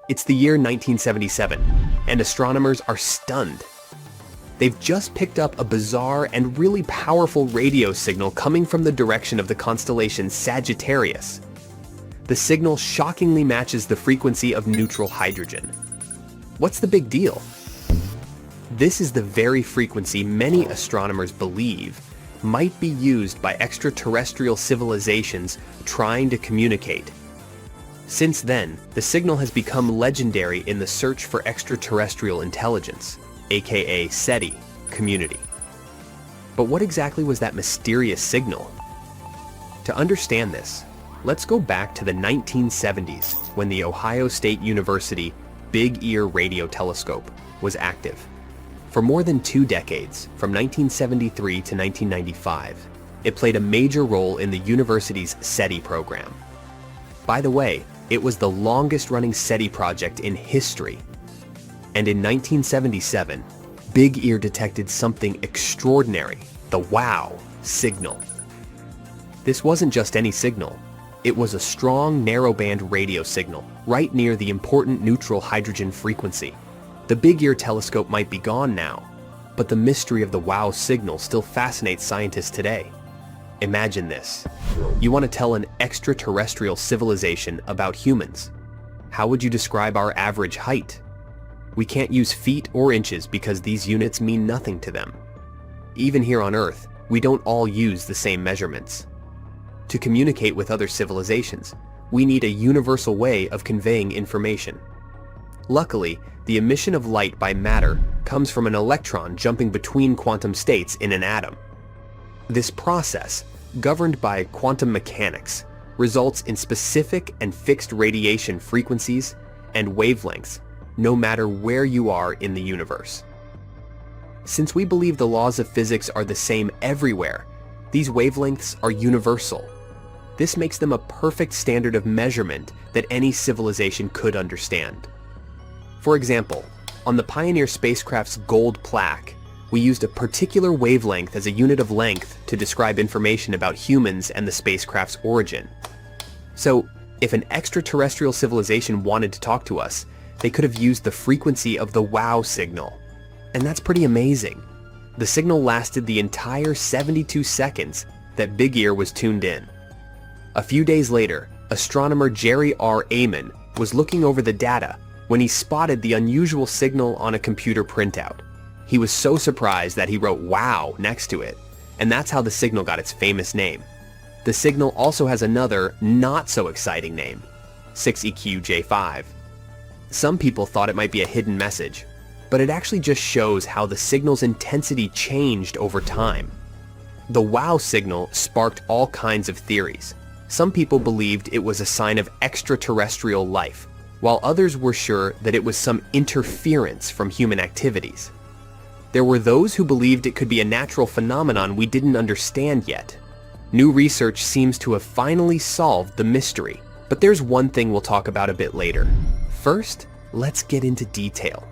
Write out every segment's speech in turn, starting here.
It's the year 1977, and astronomers are stunned. They've just picked up a bizarre and really powerful radio signal coming from the direction of the constellation Sagittarius. The signal shockingly matches the frequency of neutral hydrogen. What's the big deal? This is the very frequency many astronomers believe might be used by extraterrestrial civilizations trying to communicate. Since then, the signal has become legendary in the search for extraterrestrial intelligence, aka SETI, community. But what exactly was that mysterious signal? To understand this, let's go back to the 1970s when the Ohio State University Big Ear Radio Telescope was active. For more than 2 decades, from 1973 to 1995, it played a major role in the university's SETI program. By the way, it was the longest-running SETI project in history. And in 1977, Big Ear detected something extraordinary, the WOW signal. This wasn't just any signal. It was a strong narrowband radio signal, right near the important neutral hydrogen frequency. The Big Ear telescope might be gone now, but the mystery of the WOW signal still fascinates scientists today. Imagine this. You want to tell an extraterrestrial civilization about humans. How would you describe our average height? We can't use feet or inches because these units mean nothing to them. Even here on Earth, we don't all use the same measurements. To communicate with other civilizations, we need a universal way of conveying information. Luckily, the emission of light by matter comes from an electron jumping between quantum states in an atom. This process, governed by quantum mechanics, results in specific and fixed radiation frequencies and wavelengths, no matter where you are in the universe. Since we believe the laws of physics are the same everywhere, these wavelengths are universal. This makes them a perfect standard of measurement that any civilization could understand. For example, on the Pioneer spacecraft's gold plaque, we used a particular wavelength as a unit of length to describe information about humans and the spacecraft's origin. So, if an extraterrestrial civilization wanted to talk to us, they could have used the frequency of the WOW signal. And that's pretty amazing. The signal lasted the entire 72 seconds that Big Ear was tuned in. A few days later, astronomer Jerry R. Amon was looking over the data when he spotted the unusual signal on a computer printout. He was so surprised that he wrote WOW next to it, and that's how the signal got its famous name. The signal also has another, not so exciting name, 6EQJ5. Some people thought it might be a hidden message, but it actually just shows how the signal's intensity changed over time. The WOW signal sparked all kinds of theories. Some people believed it was a sign of extraterrestrial life, while others were sure that it was some interference from human activities. There were those who believed it could be a natural phenomenon we didn't understand yet. New research seems to have finally solved the mystery, but there's one thing we'll talk about a bit later. First, let's get into detail.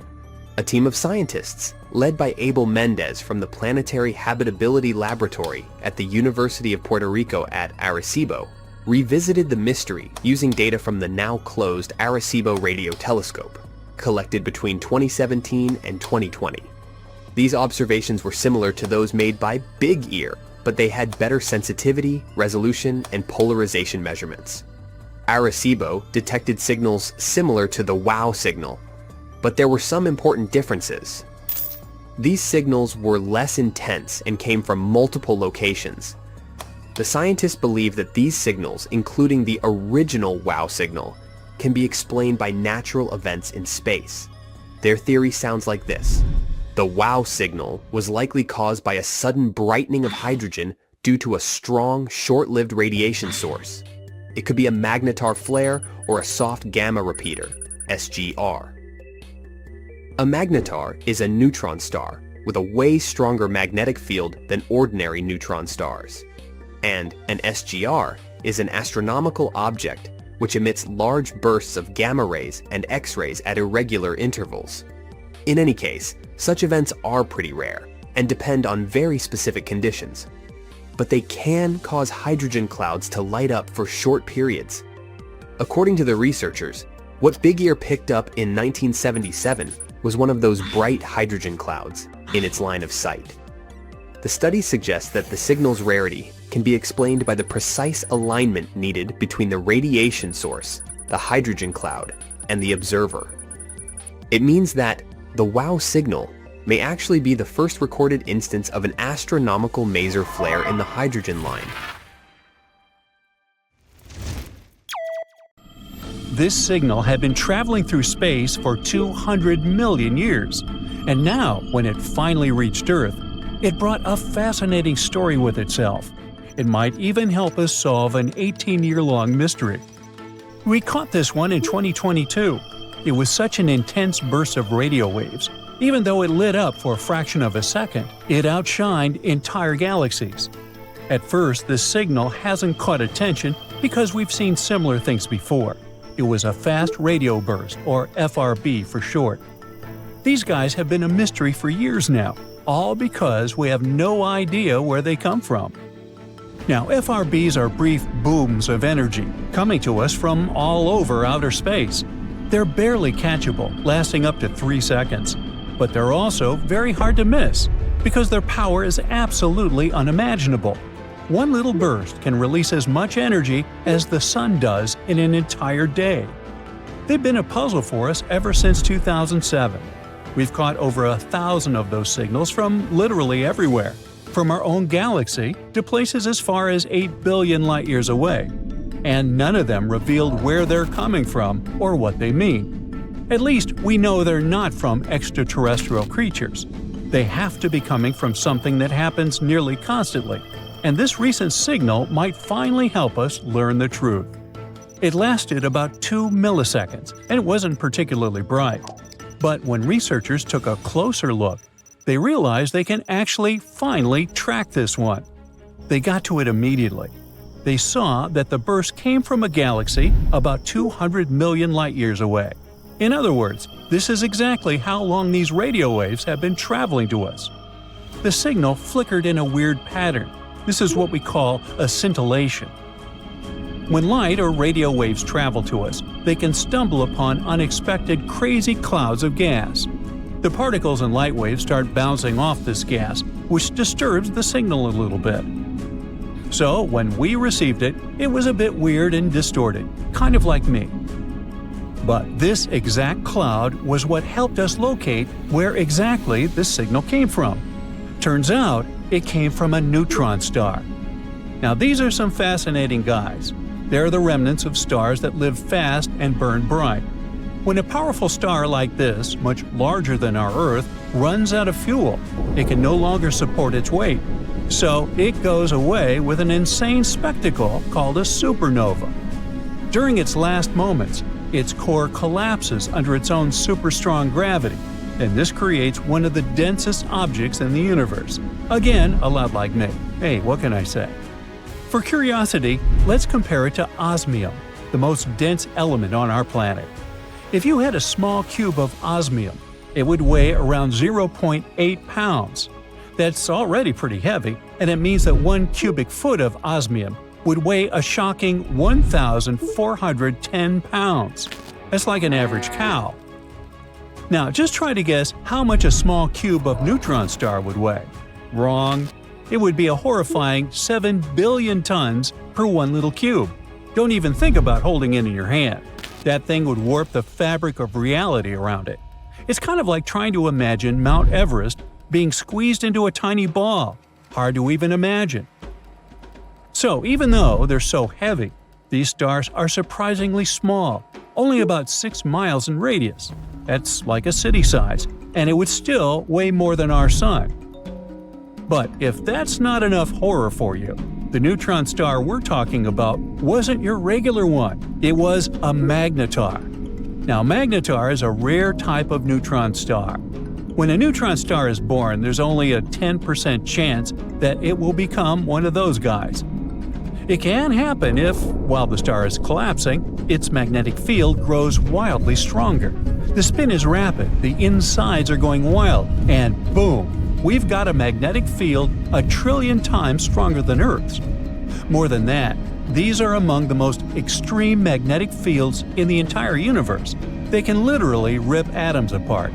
A team of scientists, led by Abel Mendez from the Planetary Habitability Laboratory at the University of Puerto Rico at Arecibo, revisited the mystery using data from the now-closed Arecibo Radio Telescope, collected between 2017 and 2020. These observations were similar to those made by Big Ear, but they had better sensitivity, resolution, and polarization measurements. Arecibo detected signals similar to the WOW signal, but there were some important differences. These signals were less intense and came from multiple locations. The scientists believe that these signals, including the original WOW signal, can be explained by natural events in space. Their theory sounds like this. The WOW signal was likely caused by a sudden brightening of hydrogen due to a strong, short-lived radiation source. It could be a magnetar flare or a soft gamma repeater, SGR. A magnetar is a neutron star with a way stronger magnetic field than ordinary neutron stars. And an SGR is an astronomical object which emits large bursts of gamma rays and X-rays at irregular intervals. In any case, such events are pretty rare and depend on very specific conditions. But they can cause hydrogen clouds to light up for short periods. According to the researchers, What Big Ear picked up in 1977 was one of those bright hydrogen clouds in its line of sight. The study suggests that the signal's rarity can be explained by the precise alignment needed between the radiation source, the hydrogen cloud, and the observer. It means that the WOW signal may actually be the first recorded instance of an astronomical maser flare in the hydrogen line. This signal had been traveling through space for 200 million years, and now, when it finally reached Earth, it brought a fascinating story with itself. It might even help us solve an 18-year-long mystery. We caught this one in 2022. It was such an intense burst of radio waves. Even though it lit up for a fraction of a second, it outshined entire galaxies. At first, this signal hasn't caught attention because we've seen similar things before. It was a fast radio burst, or FRB for short. These guys have been a mystery for years now, all because we have no idea where they come from. Now, FRBs are brief booms of energy, coming to us from all over outer space. They're barely catchable, lasting up to 3 seconds. But they're also very hard to miss, because their power is absolutely unimaginable. One little burst can release as much energy as the sun does in an entire day. They've been a puzzle for us ever since 2007. We've caught over 1,000 of those signals from literally everywhere, from our own galaxy to places as far as 8 billion light-years away. And none of them revealed where they're coming from or what they mean. At least we know they're not from extraterrestrial creatures. They have to be coming from something that happens nearly constantly, and this recent signal might finally help us learn the truth. It lasted about 2 milliseconds, and it wasn't particularly bright. But when researchers took a closer look, they realized they can actually finally track this one. They got to it immediately. They saw that the burst came from a galaxy about 200 million light-years away. In other words, this is exactly how long these radio waves have been traveling to us. The signal flickered in a weird pattern. This is what we call a scintillation. When light or radio waves travel to us, they can stumble upon unexpected crazy clouds of gas. The particles in light waves start bouncing off this gas, which disturbs the signal a little bit. So, when we received it, it was a bit weird and distorted, kind of like me. But this exact cloud was what helped us locate where exactly this signal came from. Turns out, it came from a neutron star. Now these are some fascinating guys. They're the remnants of stars that live fast and burn bright. When a powerful star like this, much larger than our Earth, runs out of fuel, it can no longer support its weight. So it goes away with an insane spectacle called a supernova. During its last moments, its core collapses under its own super-strong gravity, and this creates one of the densest objects in the universe. Again, a lot like me. Hey, what can I say? For curiosity, let's compare it to osmium, the most dense element on our planet. If you had a small cube of osmium, it would weigh around 0.8 pounds. That's already pretty heavy, and it means that 1 cubic foot of osmium would weigh a shocking 1,410 pounds. That's like an average cow. Now, just try to guess how much a small cube of neutron star would weigh. Wrong. It would be a horrifying 7 billion tons per one little cube. Don't even think about holding it in your hand. That thing would warp the fabric of reality around it. It's kind of like trying to imagine Mount Everest being squeezed into a tiny ball. Hard to even imagine. So, even though they're so heavy, these stars are surprisingly small, only about 6 miles in radius. That's like a city size, and it would still weigh more than our Sun. But if that's not enough horror for you, the neutron star we're talking about wasn't your regular one. It was a magnetar. Now, magnetar is a rare type of neutron star. When a neutron star is born, there's only a 10% chance that it will become one of those guys. It can happen if, while the star is collapsing, its magnetic field grows wildly stronger. The spin is rapid, the insides are going wild, and boom, we've got a magnetic field 1 trillion times stronger than Earth's. More than that, these are among the most extreme magnetic fields in the entire universe. They can literally rip atoms apart.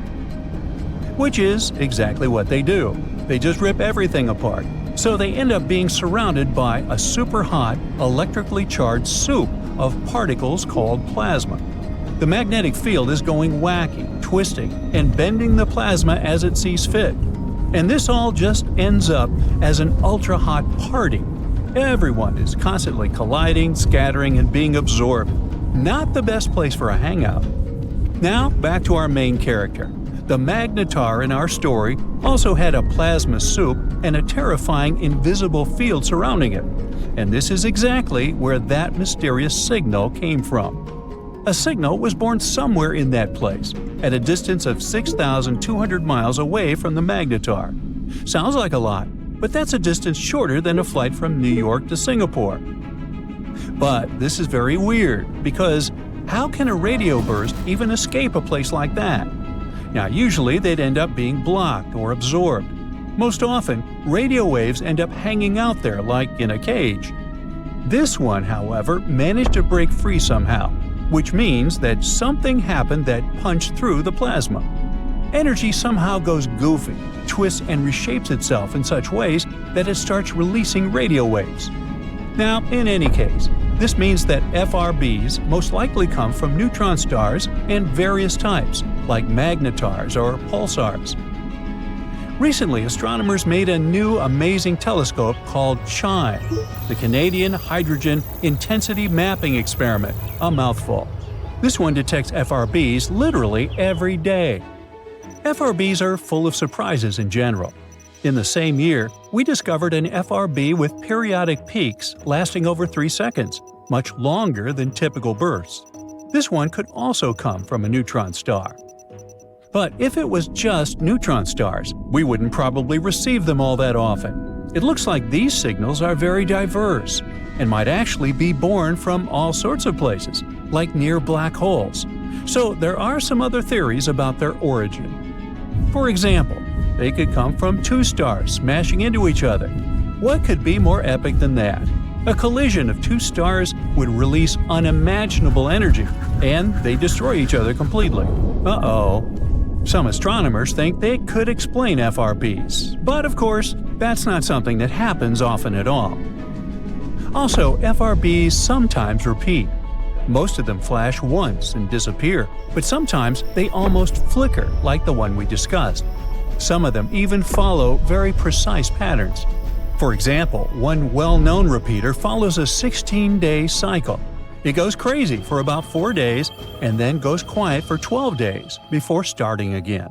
Which is exactly what they do. They just rip everything apart. So they end up being surrounded by a super hot, electrically charged soup of particles called plasma. The magnetic field is going wacky, twisting, and bending the plasma as it sees fit. And this all just ends up as an ultra-hot party. Everyone is constantly colliding, scattering, and being absorbed. Not the best place for a hangout. Now, back to our main character. The Magnetar in our story also had a plasma soup and a terrifying invisible field surrounding it. And this is exactly where that mysterious signal came from. A signal was born somewhere in that place, at a distance of 6,200 miles away from the Magnetar. Sounds like a lot, but that's a distance shorter than a flight from New York to Singapore. But this is very weird, because how can a radio burst even escape a place like that? Now, usually they'd end up being blocked or absorbed. Most often, radio waves end up hanging out there like in a cage. This one, however, managed to break free somehow, which means that something happened that punched through the plasma. Energy somehow goes goofy, twists and reshapes itself in such ways that it starts releasing radio waves. Now, in any case, this means that FRBs most likely come from neutron stars and various types, like magnetars or pulsars. Recently, astronomers made a new amazing telescope called CHIME, the Canadian Hydrogen Intensity Mapping Experiment, a mouthful. This one detects FRBs literally every day. FRBs are full of surprises in general. In the same year, we discovered an FRB with periodic peaks lasting over 3 seconds, much longer than typical bursts. This one could also come from a neutron star. But if it was just neutron stars, we wouldn't probably receive them all that often. It looks like these signals are very diverse and might actually be born from all sorts of places, like near black holes. So there are some other theories about their origin. For example, they could come from 2 stars smashing into each other. What could be more epic than that? A collision of 2 stars would release unimaginable energy, and they destroy each other completely. Uh-oh. Some astronomers think they could explain FRBs, but of course, that's not something that happens often at all. Also, FRBs sometimes repeat. Most of them flash once and disappear, but sometimes they almost flicker like the one we discussed. Some of them even follow very precise patterns. For example, one well-known repeater follows a 16-day cycle. It goes crazy for about 4 days and then goes quiet for 12 days before starting again.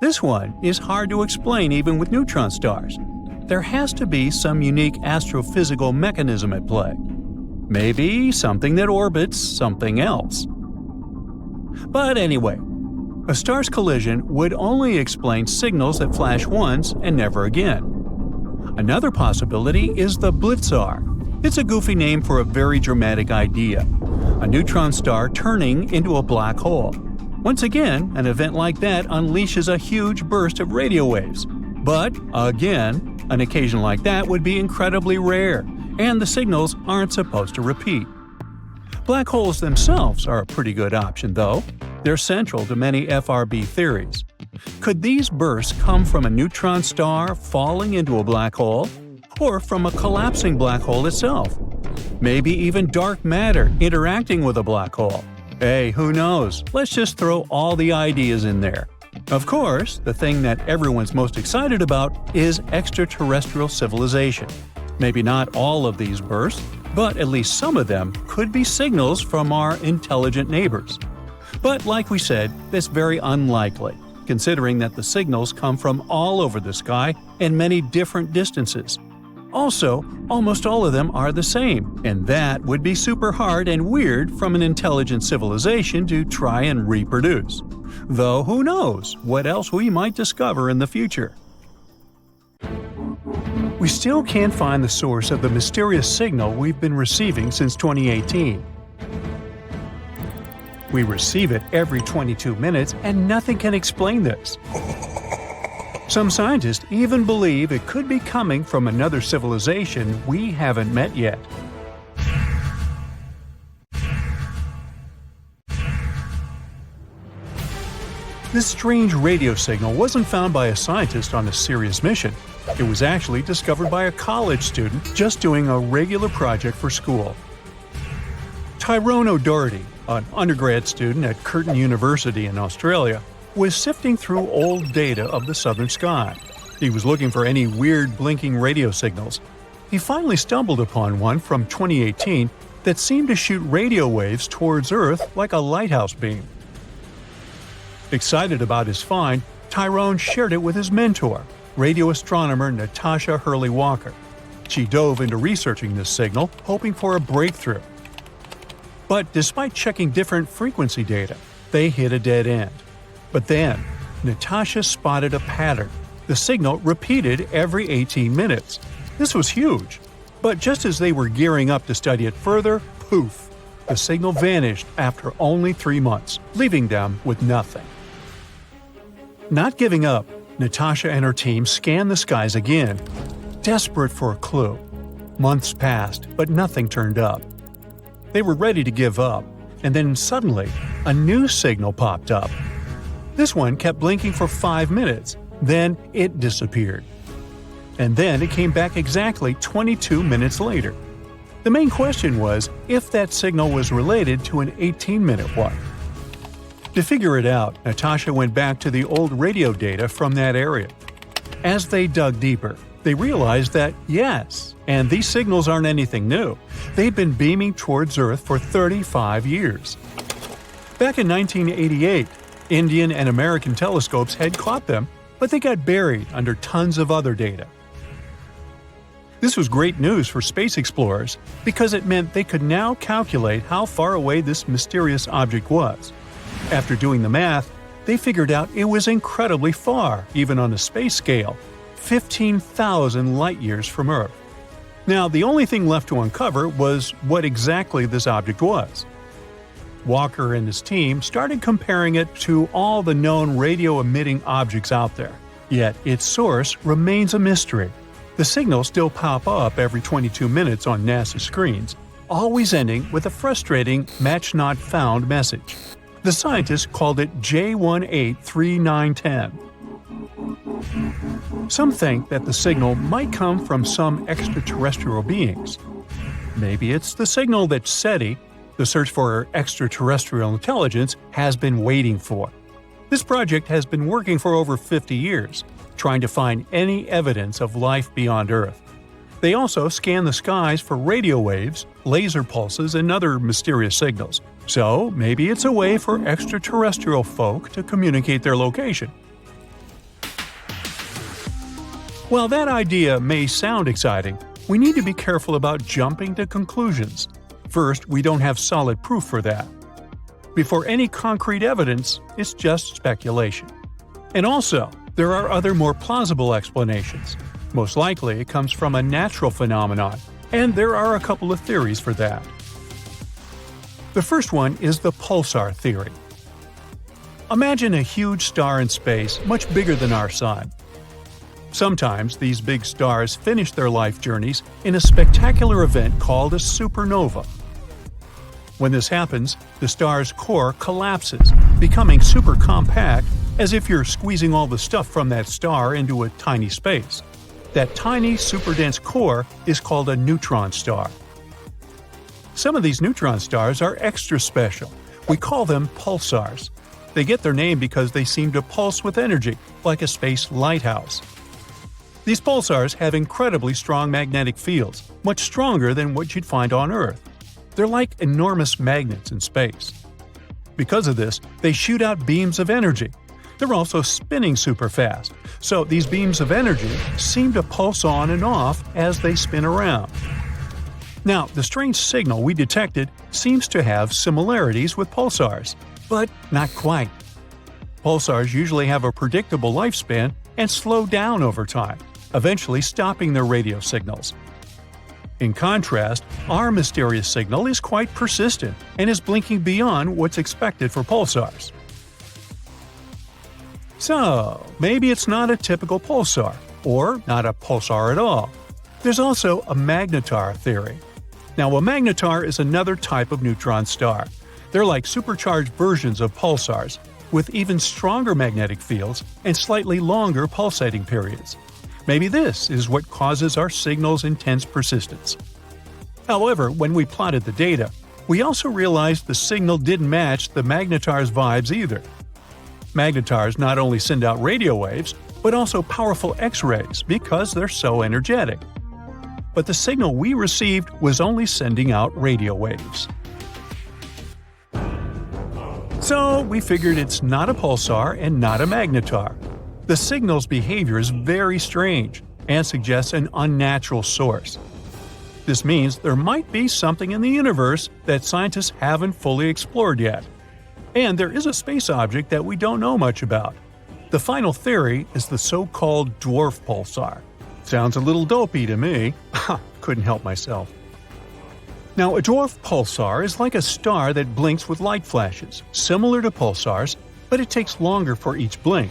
This one is hard to explain even with neutron stars. There has to be some unique astrophysical mechanism at play. Maybe something that orbits something else. But anyway, a star's collision would only explain signals that flash once and never again. Another possibility is the blitzar. It's a goofy name for a very dramatic idea. A neutron star turning into a black hole. Once again, an event like that unleashes a huge burst of radio waves. But, again, an occasion like that would be incredibly rare, and the signals aren't supposed to repeat. Black holes themselves are a pretty good option, though. They're central to many FRB theories. Could these bursts come from a neutron star falling into a black hole? Or from a collapsing black hole itself? Maybe even dark matter interacting with a black hole? Hey, who knows? Let's just throw all the ideas in there. Of course, the thing that everyone's most excited about is extraterrestrial civilization. Maybe not all of these bursts, but at least some of them could be signals from our intelligent neighbors. But like we said, that's very unlikely, considering that the signals come from all over the sky and many different distances. Also, almost all of them are the same, and that would be super hard and weird from an intelligent civilization to try and reproduce. Though who knows what else we might discover in the future. We still can't find the source of the mysterious signal we've been receiving since 2018. We receive it every 22 minutes and nothing can explain this. Some scientists even believe it could be coming from another civilization we haven't met yet. This strange radio signal wasn't found by a scientist on a serious mission. It was actually discovered by a college student just doing a regular project for school. Tyrone O'Doherty, an undergrad student at Curtin University in Australia, was sifting through old data of the southern sky. He was looking for any weird blinking radio signals. He finally stumbled upon one from 2018 that seemed to shoot radio waves towards Earth like a lighthouse beam. Excited about his find, Tyrone shared it with his mentor, radio astronomer Natasha Hurley-Walker. She dove into researching this signal, hoping for a breakthrough. But despite checking different frequency data, they hit a dead end. But then, Natasha spotted a pattern. The signal repeated every 18 minutes. This was huge. But just as they were gearing up to study it further, poof! The signal vanished after only 3 months, leaving them with nothing. Not giving up, Natasha and her team scanned the skies again, desperate for a clue. Months passed, but nothing turned up. They were ready to give up, and then suddenly, a new signal popped up. This one kept blinking for 5 minutes, then it disappeared. And then it came back exactly 22 minutes later. The main question was if that signal was related to an 18-minute one. To figure it out, Natasha went back to the old radio data from that area. As they dug deeper, they realized that, yes, and these signals aren't anything new. They've been beaming towards Earth for 35 years. Back in 1988, Indian and American telescopes had caught them, but they got buried under tons of other data. This was great news for space explorers because it meant they could now calculate how far away this mysterious object was. After doing the math, they figured out it was incredibly far, even on a space scale, 15,000 light-years from Earth. Now, the only thing left to uncover was what exactly this object was. Walker and his team started comparing it to all the known radio-emitting objects out there. Yet its source remains a mystery. The signals still pop up every 22 minutes on NASA screens, always ending with a frustrating "match not found" message. The scientists called it J183910. Some think that the signal might come from some extraterrestrial beings. Maybe it's the signal that SETI, the search for extraterrestrial intelligence, has been waiting for. This project has been working for over 50 years, trying to find any evidence of life beyond Earth. They also scan the skies for radio waves, laser pulses, and other mysterious signals. So maybe it's a way for extraterrestrial folk to communicate their location. While that idea may sound exciting, we need to be careful about jumping to conclusions. First, we don't have solid proof for that. Before any concrete evidence, it's just speculation. And also, there are other more plausible explanations. Most likely it comes from a natural phenomenon, and there are a couple of theories for that. The first one is the pulsar theory. Imagine a huge star in space much bigger than our Sun. Sometimes these big stars finish their life journeys in a spectacular event called a supernova. When this happens, the star's core collapses, becoming super compact, as if you're squeezing all the stuff from that star into a tiny space. That tiny, super-dense core is called a neutron star. Some of these neutron stars are extra special. We call them pulsars. They get their name because they seem to pulse with energy, like a space lighthouse. These pulsars have incredibly strong magnetic fields, much stronger than what you'd find on Earth. They're like enormous magnets in space. Because of this, they shoot out beams of energy. They're also spinning super fast, so these beams of energy seem to pulse on and off as they spin around. Now, the strange signal we detected seems to have similarities with pulsars, but not quite. Pulsars usually have a predictable lifespan and slow down over time, eventually stopping their radio signals. In contrast, our mysterious signal is quite persistent and is blinking beyond what's expected for pulsars. So, maybe it's not a typical pulsar, or not a pulsar at all. There's also a magnetar theory. Now, a magnetar is another type of neutron star. They're like supercharged versions of pulsars, with even stronger magnetic fields and slightly longer pulsating periods. Maybe this is what causes our signal's intense persistence. However, when we plotted the data, we also realized the signal didn't match the magnetar's vibes either. Magnetars not only send out radio waves, but also powerful X-rays because they're so energetic. But the signal we received was only sending out radio waves. So we figured it's not a pulsar and not a magnetar. The signal's behavior is very strange and suggests an unnatural source. This means there might be something in the universe that scientists haven't fully explored yet. And there is a space object that we don't know much about. The final theory is the so-called dwarf pulsar. Sounds a little dopey to me. Couldn't help myself. Now, a dwarf pulsar is like a star that blinks with light flashes, similar to pulsars, but it takes longer for each blink.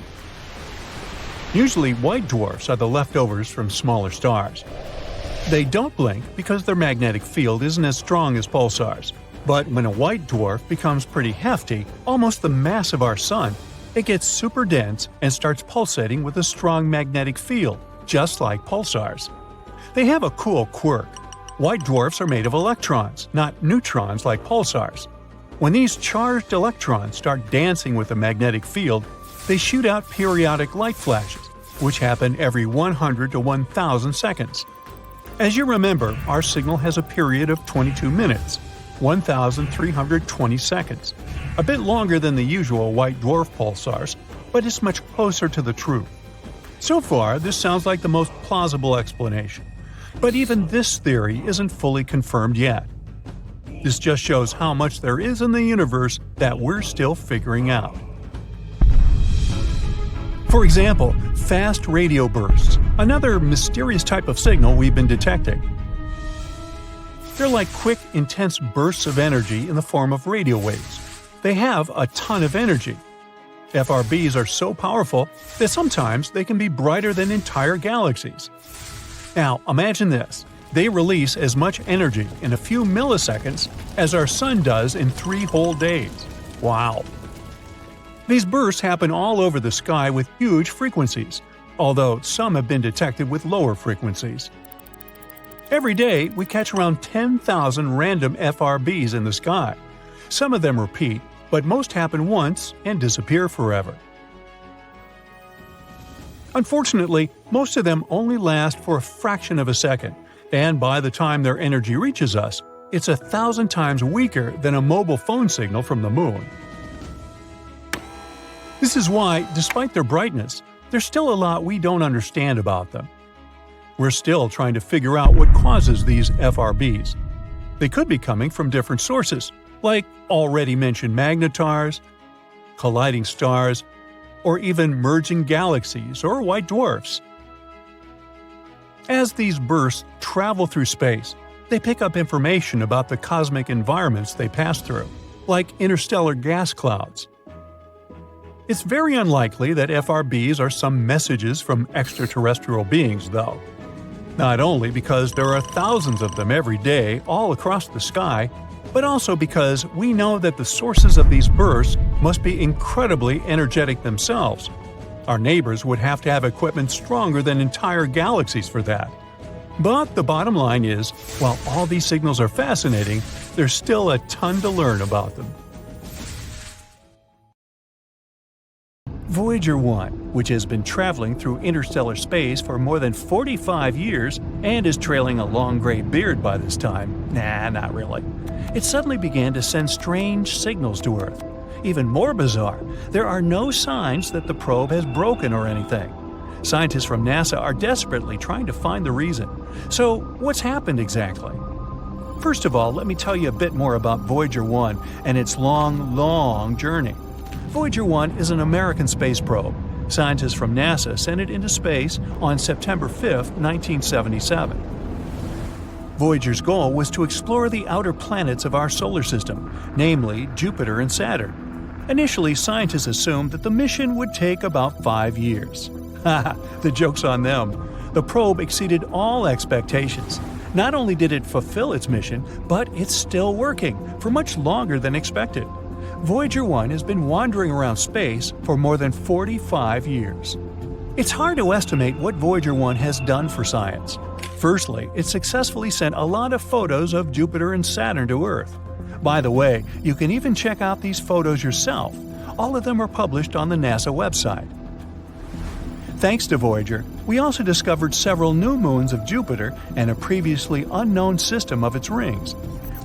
Usually, white dwarfs are the leftovers from smaller stars. They don't blink because their magnetic field isn't as strong as pulsars. But when a white dwarf becomes pretty hefty, almost the mass of our Sun, it gets super dense and starts pulsating with a strong magnetic field, just like pulsars. They have a cool quirk. White dwarfs are made of electrons, not neutrons like pulsars. When these charged electrons start dancing with a magnetic field, they shoot out periodic light flashes, which happen every 100 to 1,000 seconds. As you remember, our signal has a period of 22 minutes, 1,320 seconds. A bit longer than the usual white dwarf pulsars, but it's much closer to the truth. So far, this sounds like the most plausible explanation. But even this theory isn't fully confirmed yet. This just shows how much there is in the universe that we're still figuring out. For example, fast radio bursts, another mysterious type of signal we've been detecting. They're like quick, intense bursts of energy in the form of radio waves. They have a ton of energy. FRBs are so powerful that sometimes they can be brighter than entire galaxies. Now, imagine this. They release as much energy in a few milliseconds as our Sun does in 3 whole days. Wow! These bursts happen all over the sky with huge frequencies, although some have been detected with lower frequencies. Every day, we catch around 10,000 random FRBs in the sky. Some of them repeat, but most happen once and disappear forever. Unfortunately, most of them only last for a fraction of a second, and by the time their energy reaches us, it's 1,000 times weaker than a mobile phone signal from the moon. This is why, despite their brightness, there's still a lot we don't understand about them. We're still trying to figure out what causes these FRBs. They could be coming from different sources, like already mentioned magnetars, colliding stars, or even merging galaxies or white dwarfs. As these bursts travel through space, they pick up information about the cosmic environments they pass through, like interstellar gas clouds. It's very unlikely that FRBs are some messages from extraterrestrial beings, though. Not only because there are thousands of them every day all across the sky, but also because we know that the sources of these bursts must be incredibly energetic themselves. Our neighbors would have to have equipment stronger than entire galaxies for that. But the bottom line is, while all these signals are fascinating, there's still a ton to learn about them. Voyager 1, which has been traveling through interstellar space for more than 45 years and is trailing a long gray beard by this time, not really. It suddenly began to send strange signals to Earth. Even more bizarre, there are no signs that the probe has broken or anything. Scientists from NASA are desperately trying to find the reason. So, what's happened exactly? First of all, let me tell you a bit more about Voyager 1 and its long journey. Voyager 1 is an American space probe. Scientists from NASA sent it into space on September 5, 1977. Voyager's goal was to explore the outer planets of our solar system, namely Jupiter and Saturn. Initially, scientists assumed that the mission would take about 5 years. Haha, the joke's on them. The probe exceeded all expectations. Not only did it fulfill its mission, but it's still working for much longer than expected. Voyager 1 has been wandering around space for more than 45 years. It's hard to estimate what Voyager 1 has done for science. Firstly, it successfully sent a lot of photos of Jupiter and Saturn to Earth. By the way, you can even check out these photos yourself. All of them are published on the NASA website. Thanks to Voyager, we also discovered several new moons of Jupiter and a previously unknown system of its rings.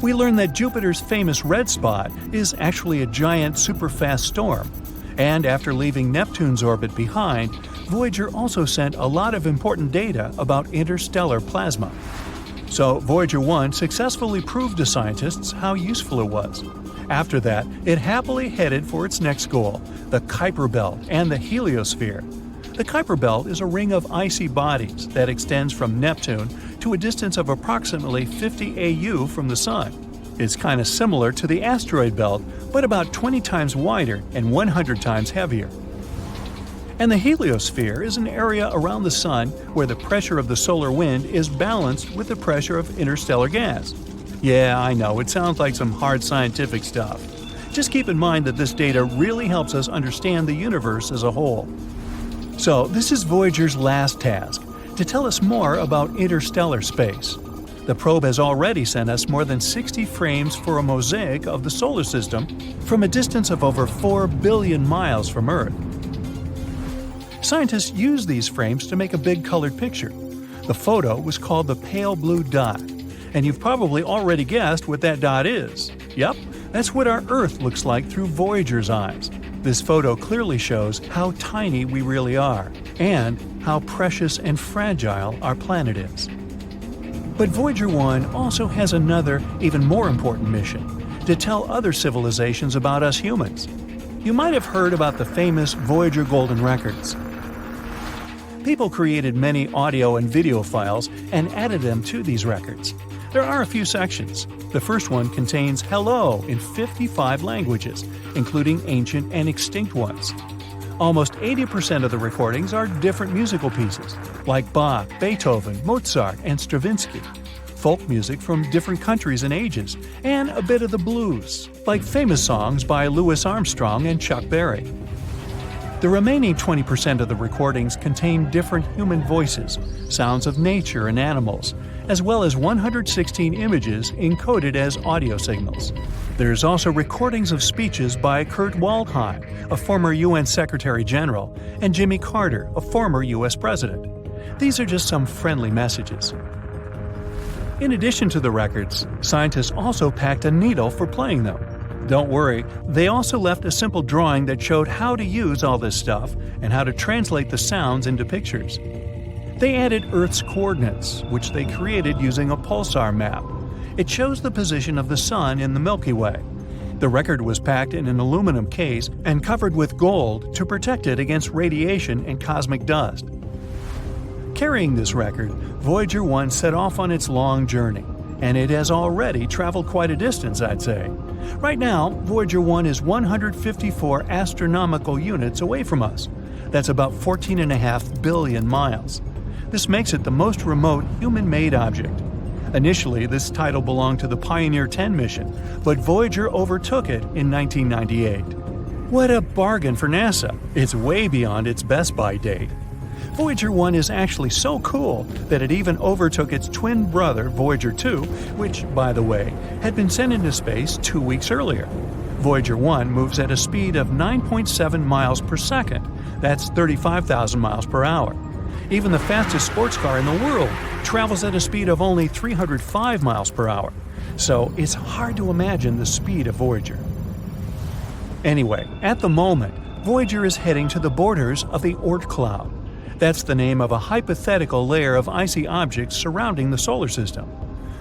We learned that Jupiter's famous red spot is actually a giant superfast storm. And after leaving Neptune's orbit behind, Voyager also sent a lot of important data about interstellar plasma. So Voyager 1 successfully proved to scientists how useful it was. After that, it happily headed for its next goal, the Kuiper Belt and the heliosphere. The Kuiper Belt is a ring of icy bodies that extends from Neptune to a distance of approximately 50 AU from the Sun. It's kind of similar to the asteroid belt, but about 20 times wider and 100 times heavier. And the heliosphere is an area around the Sun where the pressure of the solar wind is balanced with the pressure of interstellar gas. Yeah, I know, it sounds like some hard scientific stuff. Just keep in mind that this data really helps us understand the universe as a whole. So, this is Voyager's last task, to tell us more about interstellar space. The probe has already sent us more than 60 frames for a mosaic of the solar system from a distance of over 4 billion miles from Earth. Scientists use these frames to make a big colored picture. The photo was called the pale blue dot, and you've probably already guessed what that dot is. Yep, that's what our Earth looks like through Voyager's eyes. This photo clearly shows how tiny we really are, and how precious and fragile our planet is. But Voyager 1 also has another, even more important mission, to tell other civilizations about us humans. You might have heard about the famous Voyager Golden Records. People created many audio and video files and added them to these records. There are a few sections. The first one contains hello in 55 languages, including ancient and extinct ones. Almost 80% of the recordings are different musical pieces, like Bach, Beethoven, Mozart, and Stravinsky. Folk music from different countries and ages, and a bit of the blues, like famous songs by Louis Armstrong and Chuck Berry. The remaining 20% of the recordings contain different human voices, sounds of nature and animals, as well as 116 images encoded as audio signals. There's also recordings of speeches by Kurt Waldheim, a former UN Secretary General, and Jimmy Carter, a former US President. These are just some friendly messages. In addition to the records, scientists also packed a needle for playing them. Don't worry, they also left a simple drawing that showed how to use all this stuff and how to translate the sounds into pictures. They added Earth's coordinates, which they created using a pulsar map. It shows the position of the Sun in the Milky Way. The record was packed in an aluminum case and covered with gold to protect it against radiation and cosmic dust. Carrying this record, Voyager 1 set off on its long journey, and it has already traveled quite a distance, I'd say. Right now, Voyager 1 is 154 astronomical units away from us. That's about 14.5 billion miles. This makes it the most remote human-made object. Initially, this title belonged to the Pioneer 10 mission, but Voyager overtook it in 1998. What a bargain for NASA! It's way beyond its best-by date. Voyager 1 is actually so cool that it even overtook its twin brother, Voyager 2, which, by the way, had been sent into space 2 weeks earlier. Voyager 1 moves at a speed of 9.7 miles per second. That's 35,000 miles per hour. Even the fastest sports car in the world travels at a speed of only 305 miles per hour. So it's hard to imagine the speed of Voyager. Anyway, at the moment, Voyager is heading to the borders of the Oort cloud. That's the name of a hypothetical layer of icy objects surrounding the solar system.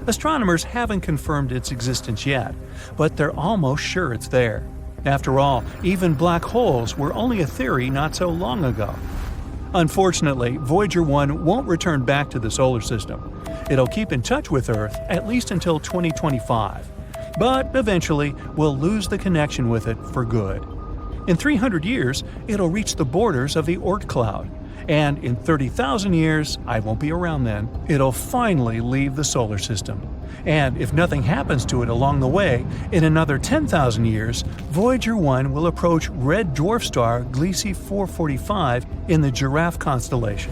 Astronomers haven't confirmed its existence yet, but they're almost sure it's there. After all, even black holes were only a theory not so long ago. Unfortunately, Voyager 1 won't return back to the solar system. It'll keep in touch with Earth at least until 2025. But eventually, we'll lose the connection with it for good. In 300 years, it'll reach the borders of the Oort cloud. And in 30,000 years, I won't be around then, it'll finally leave the solar system. And if nothing happens to it along the way, in another 10,000 years, Voyager 1 will approach red dwarf star Gliese 445 in the Giraffe constellation.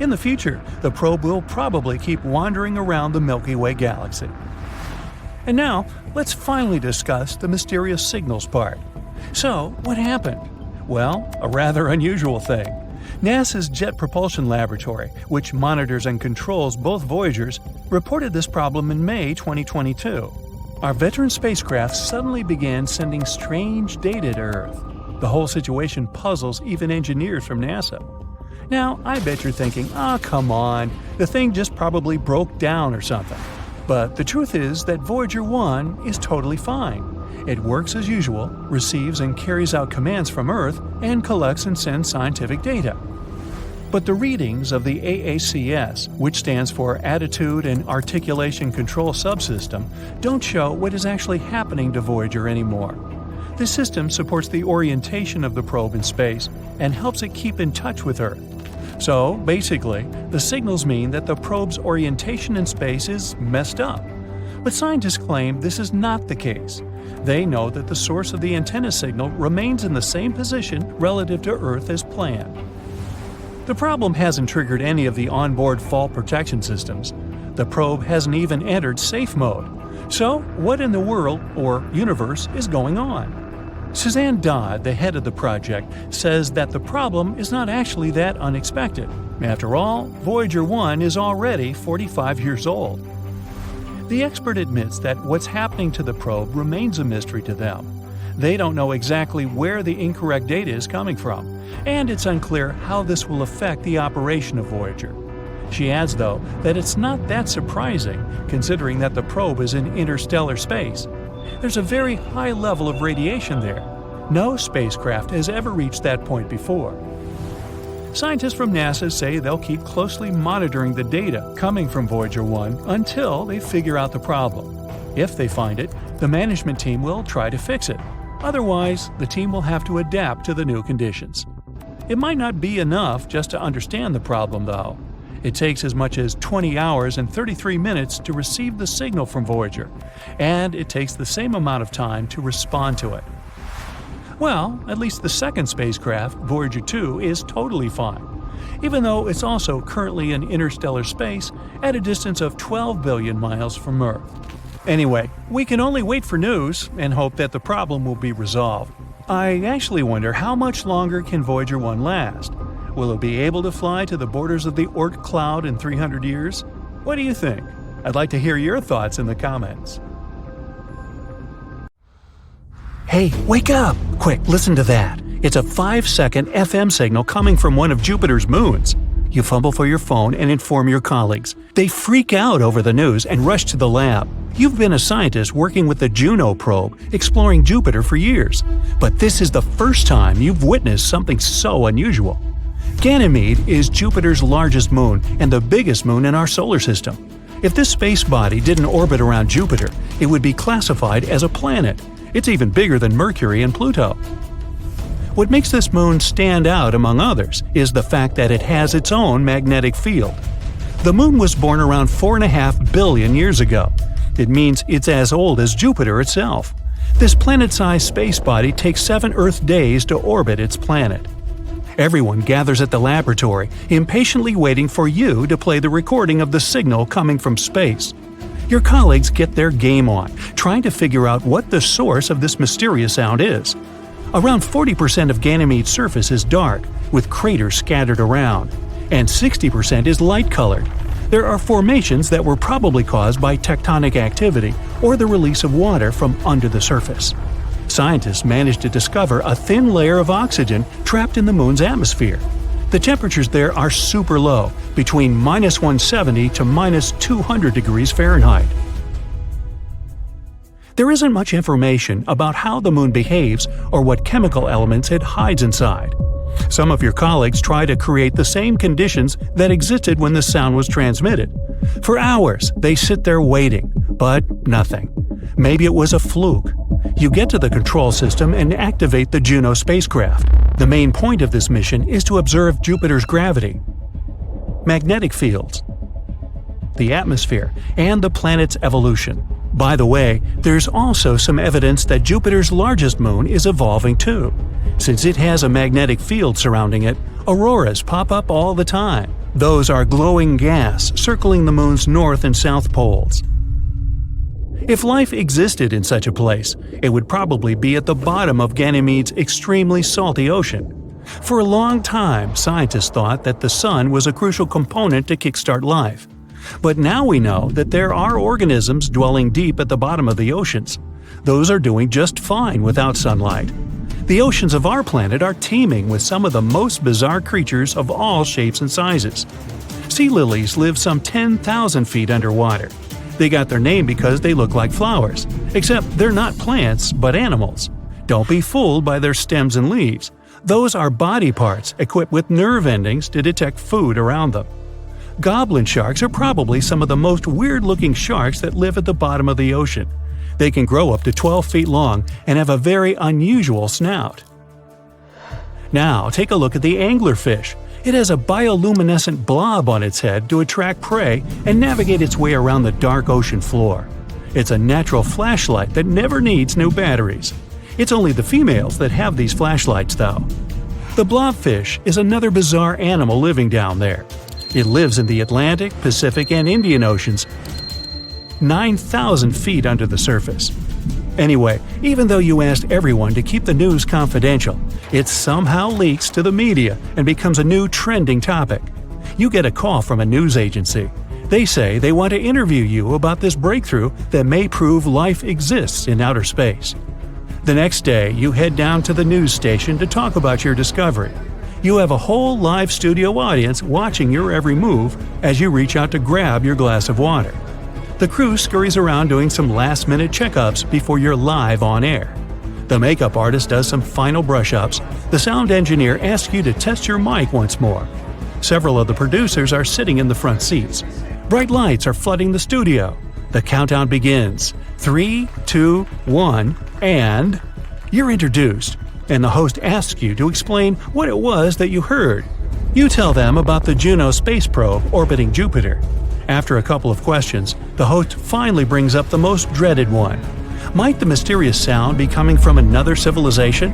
In the future, the probe will probably keep wandering around the Milky Way galaxy. And now, let's finally discuss the mysterious signals part. So, what happened? Well, a rather unusual thing. NASA's Jet Propulsion Laboratory, which monitors and controls both Voyagers, reported this problem in May 2022. Our veteran spacecraft suddenly began sending strange data to Earth. The whole situation puzzles even engineers from NASA. Now, I bet you're thinking, come on, the thing just probably broke down or something. But the truth is that Voyager 1 is totally fine. It works as usual, receives and carries out commands from Earth, and collects and sends scientific data. But the readings of the AACS, which stands for Attitude and Articulation Control Subsystem, don't show what is actually happening to Voyager anymore. This system supports the orientation of the probe in space and helps it keep in touch with Earth. So, basically, the signals mean that the probe's orientation in space is messed up. But scientists claim this is not the case. They know that the source of the antenna signal remains in the same position relative to Earth as planned. The problem hasn't triggered any of the onboard fault protection systems. The probe hasn't even entered safe mode. So, what in the world, or universe, is going on? Suzanne Dodd, the head of the project, says that the problem is not actually that unexpected. After all, Voyager 1 is already 45 years old. The expert admits that what's happening to the probe remains a mystery to them. They don't know exactly where the incorrect data is coming from, and it's unclear how this will affect the operation of Voyager. She adds, though, that it's not that surprising, considering that the probe is in interstellar space. There's a very high level of radiation there. No spacecraft has ever reached that point before. Scientists from NASA say they'll keep closely monitoring the data coming from Voyager 1 until they figure out the problem. If they find it, the management team will try to fix it. Otherwise, the team will have to adapt to the new conditions. It might not be enough just to understand the problem, though. It takes as much as 20 hours and 33 minutes to receive the signal from Voyager, and it takes the same amount of time to respond to it. Well, at least the second spacecraft, Voyager 2, is totally fine, even though it's also currently in interstellar space at a distance of 12 billion miles from Earth. Anyway, we can only wait for news and hope that the problem will be resolved. I actually wonder how much longer can Voyager 1 last? Will it be able to fly to the borders of the Oort cloud in 300 years? What do you think? I'd like to hear your thoughts in the comments. Hey, wake up! Quick, listen to that. It's a 5-second FM signal coming from one of Jupiter's moons. You fumble for your phone and inform your colleagues. They freak out over the news and rush to the lab. You've been a scientist working with the Juno probe, exploring Jupiter for years. But this is the first time you've witnessed something so unusual. Ganymede is Jupiter's largest moon and the biggest moon in our solar system. If this space body didn't orbit around Jupiter, it would be classified as a planet. It's even bigger than Mercury and Pluto. What makes this moon stand out among others is the fact that it has its own magnetic field. The moon was born around 4.5 billion years ago. It means it's as old as Jupiter itself. This planet-sized space body takes 7 Earth days to orbit its planet. Everyone gathers at the laboratory, impatiently waiting for you to play the recording of the signal coming from space. Your colleagues get their game on, trying to figure out what the source of this mysterious sound is. Around 40% of Ganymede's surface is dark, with craters scattered around, and 60% is light-colored. There are formations that were probably caused by tectonic activity or the release of water from under the surface. Scientists managed to discover a thin layer of oxygen trapped in the moon's atmosphere. The temperatures there are super low, between -170 to -200 degrees Fahrenheit. There isn't much information about how the moon behaves or what chemical elements it hides inside. Some of your colleagues try to create the same conditions that existed when the sound was transmitted. For hours, they sit there waiting, but nothing. Maybe it was a fluke. You get to the control system and activate the Juno spacecraft. The main point of this mission is to observe Jupiter's gravity. Magnetic fields. the atmosphere, and the planet's evolution. By the way, there's also some evidence that Jupiter's largest moon is evolving too. Since it has a magnetic field surrounding it, auroras pop up all the time. Those are glowing gas circling the moon's north and south poles. If life existed in such a place, it would probably be at the bottom of Ganymede's extremely salty ocean. For a long time, scientists thought that the sun was a crucial component to kickstart life. But now we know that there are organisms dwelling deep at the bottom of the oceans. Those are doing just fine without sunlight. The oceans of our planet are teeming with some of the most bizarre creatures of all shapes and sizes. Sea lilies live some 10,000 feet underwater. They got their name because they look like flowers, except they're not plants but animals. Don't be fooled by their stems and leaves. Those are body parts equipped with nerve endings to detect food around them. Goblin sharks are probably some of the most weird-looking sharks that live at the bottom of the ocean. They can grow up to 12 feet long and have a very unusual snout. Now take a look at the anglerfish. It has a bioluminescent blob on its head to attract prey and navigate its way around the dark ocean floor. It's a natural flashlight that never needs new batteries. It's only the females that have these flashlights, though. The blobfish is another bizarre animal living down there. It lives in the Atlantic, Pacific, and Indian Oceans, 9,000 feet under the surface. Anyway, even though you asked everyone to keep the news confidential, it somehow leaks to the media and becomes a new trending topic. You get a call from a news agency. They say they want to interview you about this breakthrough that may prove life exists in outer space. The next day, you head down to the news station to talk about your discovery. You have a whole live studio audience watching your every move as you reach out to grab your glass of water. The crew scurries around doing some last-minute checkups before you're live on air. The makeup artist does some final brush-ups. The sound engineer asks you to test your mic once more. Several of the producers are sitting in the front seats. Bright lights are flooding the studio. The countdown begins. 3, 2, 1, and you're introduced, and the host asks you to explain what it was that you heard. You tell them about the Juno space probe orbiting Jupiter. After a couple of questions, the host finally brings up the most dreaded one. Might the mysterious sound be coming from another civilization?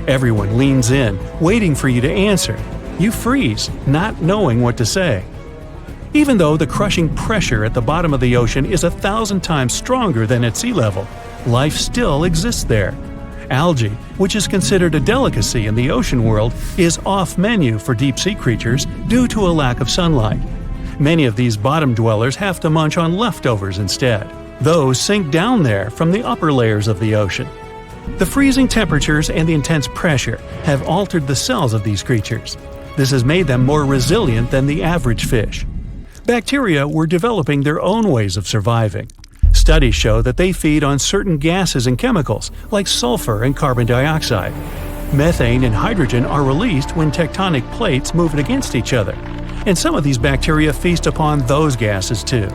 Everyone leans in, waiting for you to answer. You freeze, not knowing what to say. Even though the crushing pressure at the bottom of the ocean is 1,000 times stronger than at sea level, life still exists there. Algae, which is considered a delicacy in the ocean world, is off-menu for deep-sea creatures due to a lack of sunlight. Many of these bottom dwellers have to munch on leftovers instead. Those sink down there from the upper layers of the ocean. The freezing temperatures and the intense pressure have altered the cells of these creatures. This has made them more resilient than the average fish. Bacteria were developing their own ways of surviving. Studies show that they feed on certain gases and chemicals, like sulfur and carbon dioxide. Methane and hydrogen are released when tectonic plates move against each other, and some of these bacteria feast upon those gases too.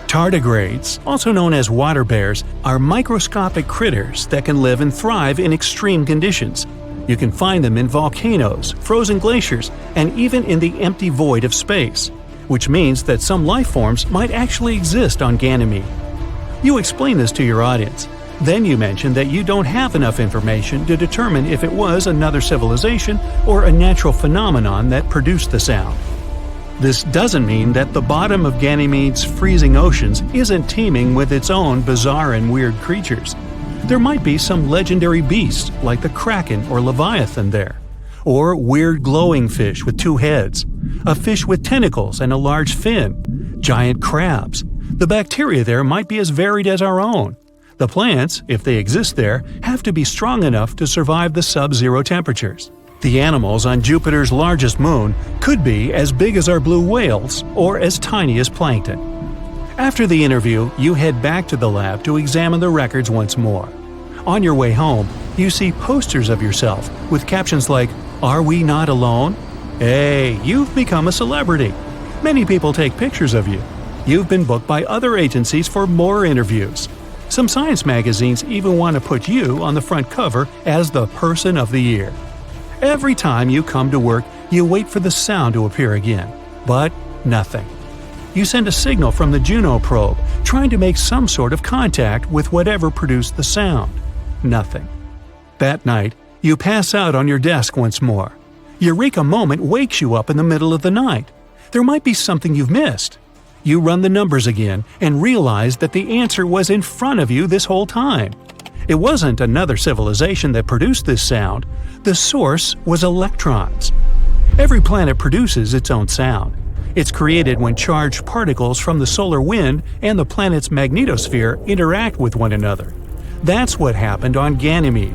Tardigrades, also known as water bears, are microscopic critters that can live and thrive in extreme conditions. You can find them in volcanoes, frozen glaciers, and even in the empty void of space, which means that some life forms might actually exist on Ganymede. You explain this to your audience. Then you mention that you don't have enough information to determine if it was another civilization or a natural phenomenon that produced the sound. This doesn't mean that the bottom of Ganymede's freezing oceans isn't teeming with its own bizarre and weird creatures. There might be some legendary beasts like the Kraken or Leviathan there, or weird glowing fish with 2 heads, a fish with tentacles and a large fin, giant crabs. The bacteria there might be as varied as our own. The plants, if they exist there, have to be strong enough to survive the sub-zero temperatures. The animals on Jupiter's largest moon could be as big as our blue whales or as tiny as plankton. After the interview, you head back to the lab to examine the records once more. On your way home, you see posters of yourself with captions like, "Are we not alone?" Hey, you've become a celebrity. Many people take pictures of you. You've been booked by other agencies for more interviews. Some science magazines even want to put you on the front cover as the Person of the Year. Every time you come to work, you wait for the sound to appear again, but nothing. You send a signal from the Juno probe, trying to make some sort of contact with whatever produced the sound. Nothing. That night, you pass out on your desk once more. Eureka moment wakes you up in the middle of the night. There might be something you've missed. You run the numbers again and realize that the answer was in front of you this whole time. It wasn't another civilization that produced this sound. The source was electrons. Every planet produces its own sound. It's created when charged particles from the solar wind and the planet's magnetosphere interact with one another. That's what happened on Ganymede.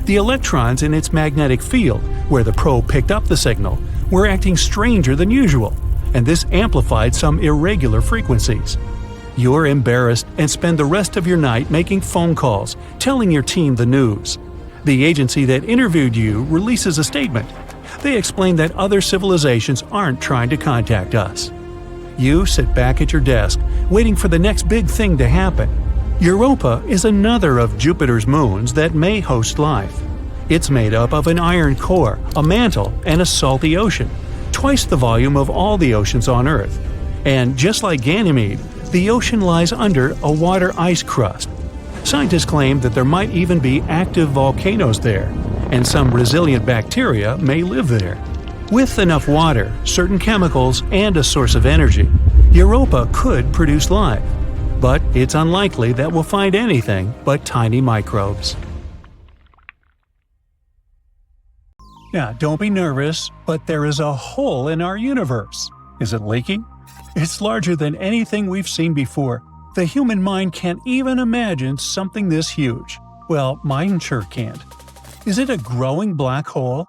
The electrons in its magnetic field, where the probe picked up the signal, were acting stranger than usual, and this amplified some irregular frequencies. You're embarrassed and spend the rest of your night making phone calls, telling your team the news. The agency that interviewed you releases a statement. They explain that other civilizations aren't trying to contact us. You sit back at your desk, waiting for the next big thing to happen. Europa is another of Jupiter's moons that may host life. It's made up of an iron core, a mantle, and a salty ocean, twice the volume of all the oceans on Earth. And just like Ganymede, the ocean lies under a water ice crust. Scientists claim that there might even be active volcanoes there, and some resilient bacteria may live there. With enough water, certain chemicals, and a source of energy, Europa could produce life. But it's unlikely that we'll find anything but tiny microbes. Now, don't be nervous, but there is a hole in our universe. Is it leaking? It's larger than anything we've seen before. The human mind can't even imagine something this huge. Well, mine sure can't. Is it a growing black hole?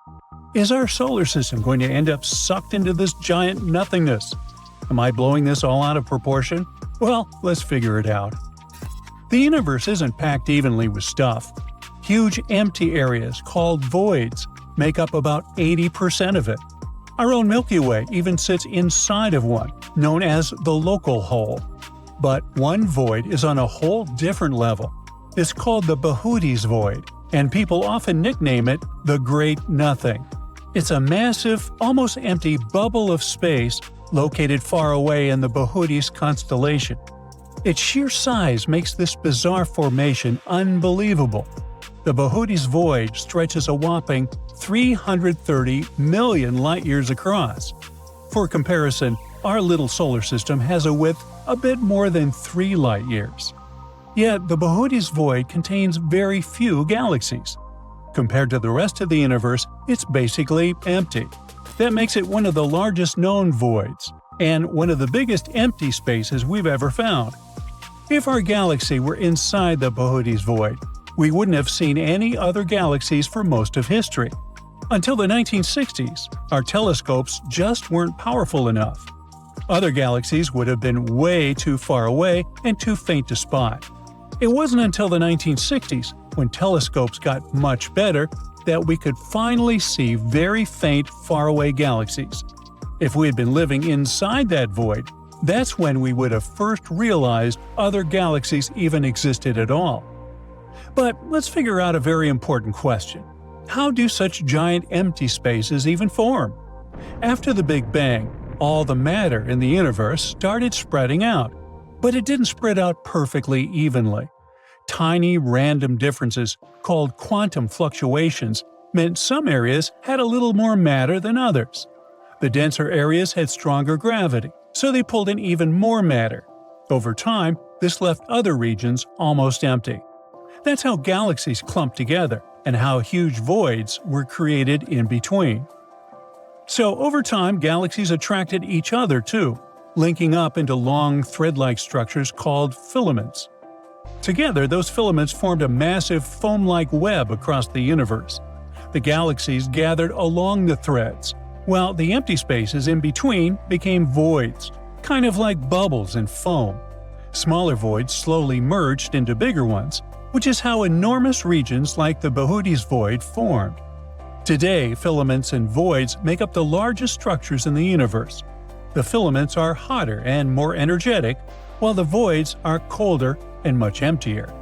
Is our solar system going to end up sucked into this giant nothingness? Am I blowing this all out of proportion? Well, let's figure it out. The universe isn't packed evenly with stuff. Huge empty areas, called voids, make up about 80% of it. Our own Milky Way even sits inside of one, known as the local hole. But one void is on a whole different level. It's called the Behoudy's Void, and people often nickname it the Great Nothing. It's a massive, almost empty bubble of space located far away in the Behoudy's constellation. Its sheer size makes this bizarre formation unbelievable. The Behoudy's Void stretches a whopping 330 million light-years across. For comparison, our little solar system has a width a bit more than 3 light-years. Yet the Behoudy's Void contains very few galaxies. Compared to the rest of the universe, it's basically empty. That makes it one of the largest known voids, and one of the biggest empty spaces we've ever found. If our galaxy were inside the Behoudy's Void, we wouldn't have seen any other galaxies for most of history. Until the 1960s, our telescopes just weren't powerful enough. Other galaxies would have been way too far away and too faint to spot. It wasn't until the 1960s, when telescopes got much better, that we could finally see very faint, faraway galaxies. If we had been living inside that void, that's when we would have first realized other galaxies even existed at all. But let's figure out a very important question. How do such giant empty spaces even form? After the Big Bang, all the matter in the universe started spreading out, but it didn't spread out perfectly evenly. Tiny random differences, called quantum fluctuations, meant some areas had a little more matter than others. The denser areas had stronger gravity, so they pulled in even more matter. Over time, this left other regions almost empty. That's how galaxies clumped together, and how huge voids were created in between. So over time, galaxies attracted each other too, linking up into long thread-like structures called filaments. Together, those filaments formed a massive foam-like web across the universe. The galaxies gathered along the threads, while the empty spaces in between became voids, kind of like bubbles in foam. Smaller voids slowly merged into bigger ones, which is how enormous regions like the Behoudy's Void formed. Today, filaments and voids make up the largest structures in the universe. The filaments are hotter and more energetic, while the voids are colder and much emptier.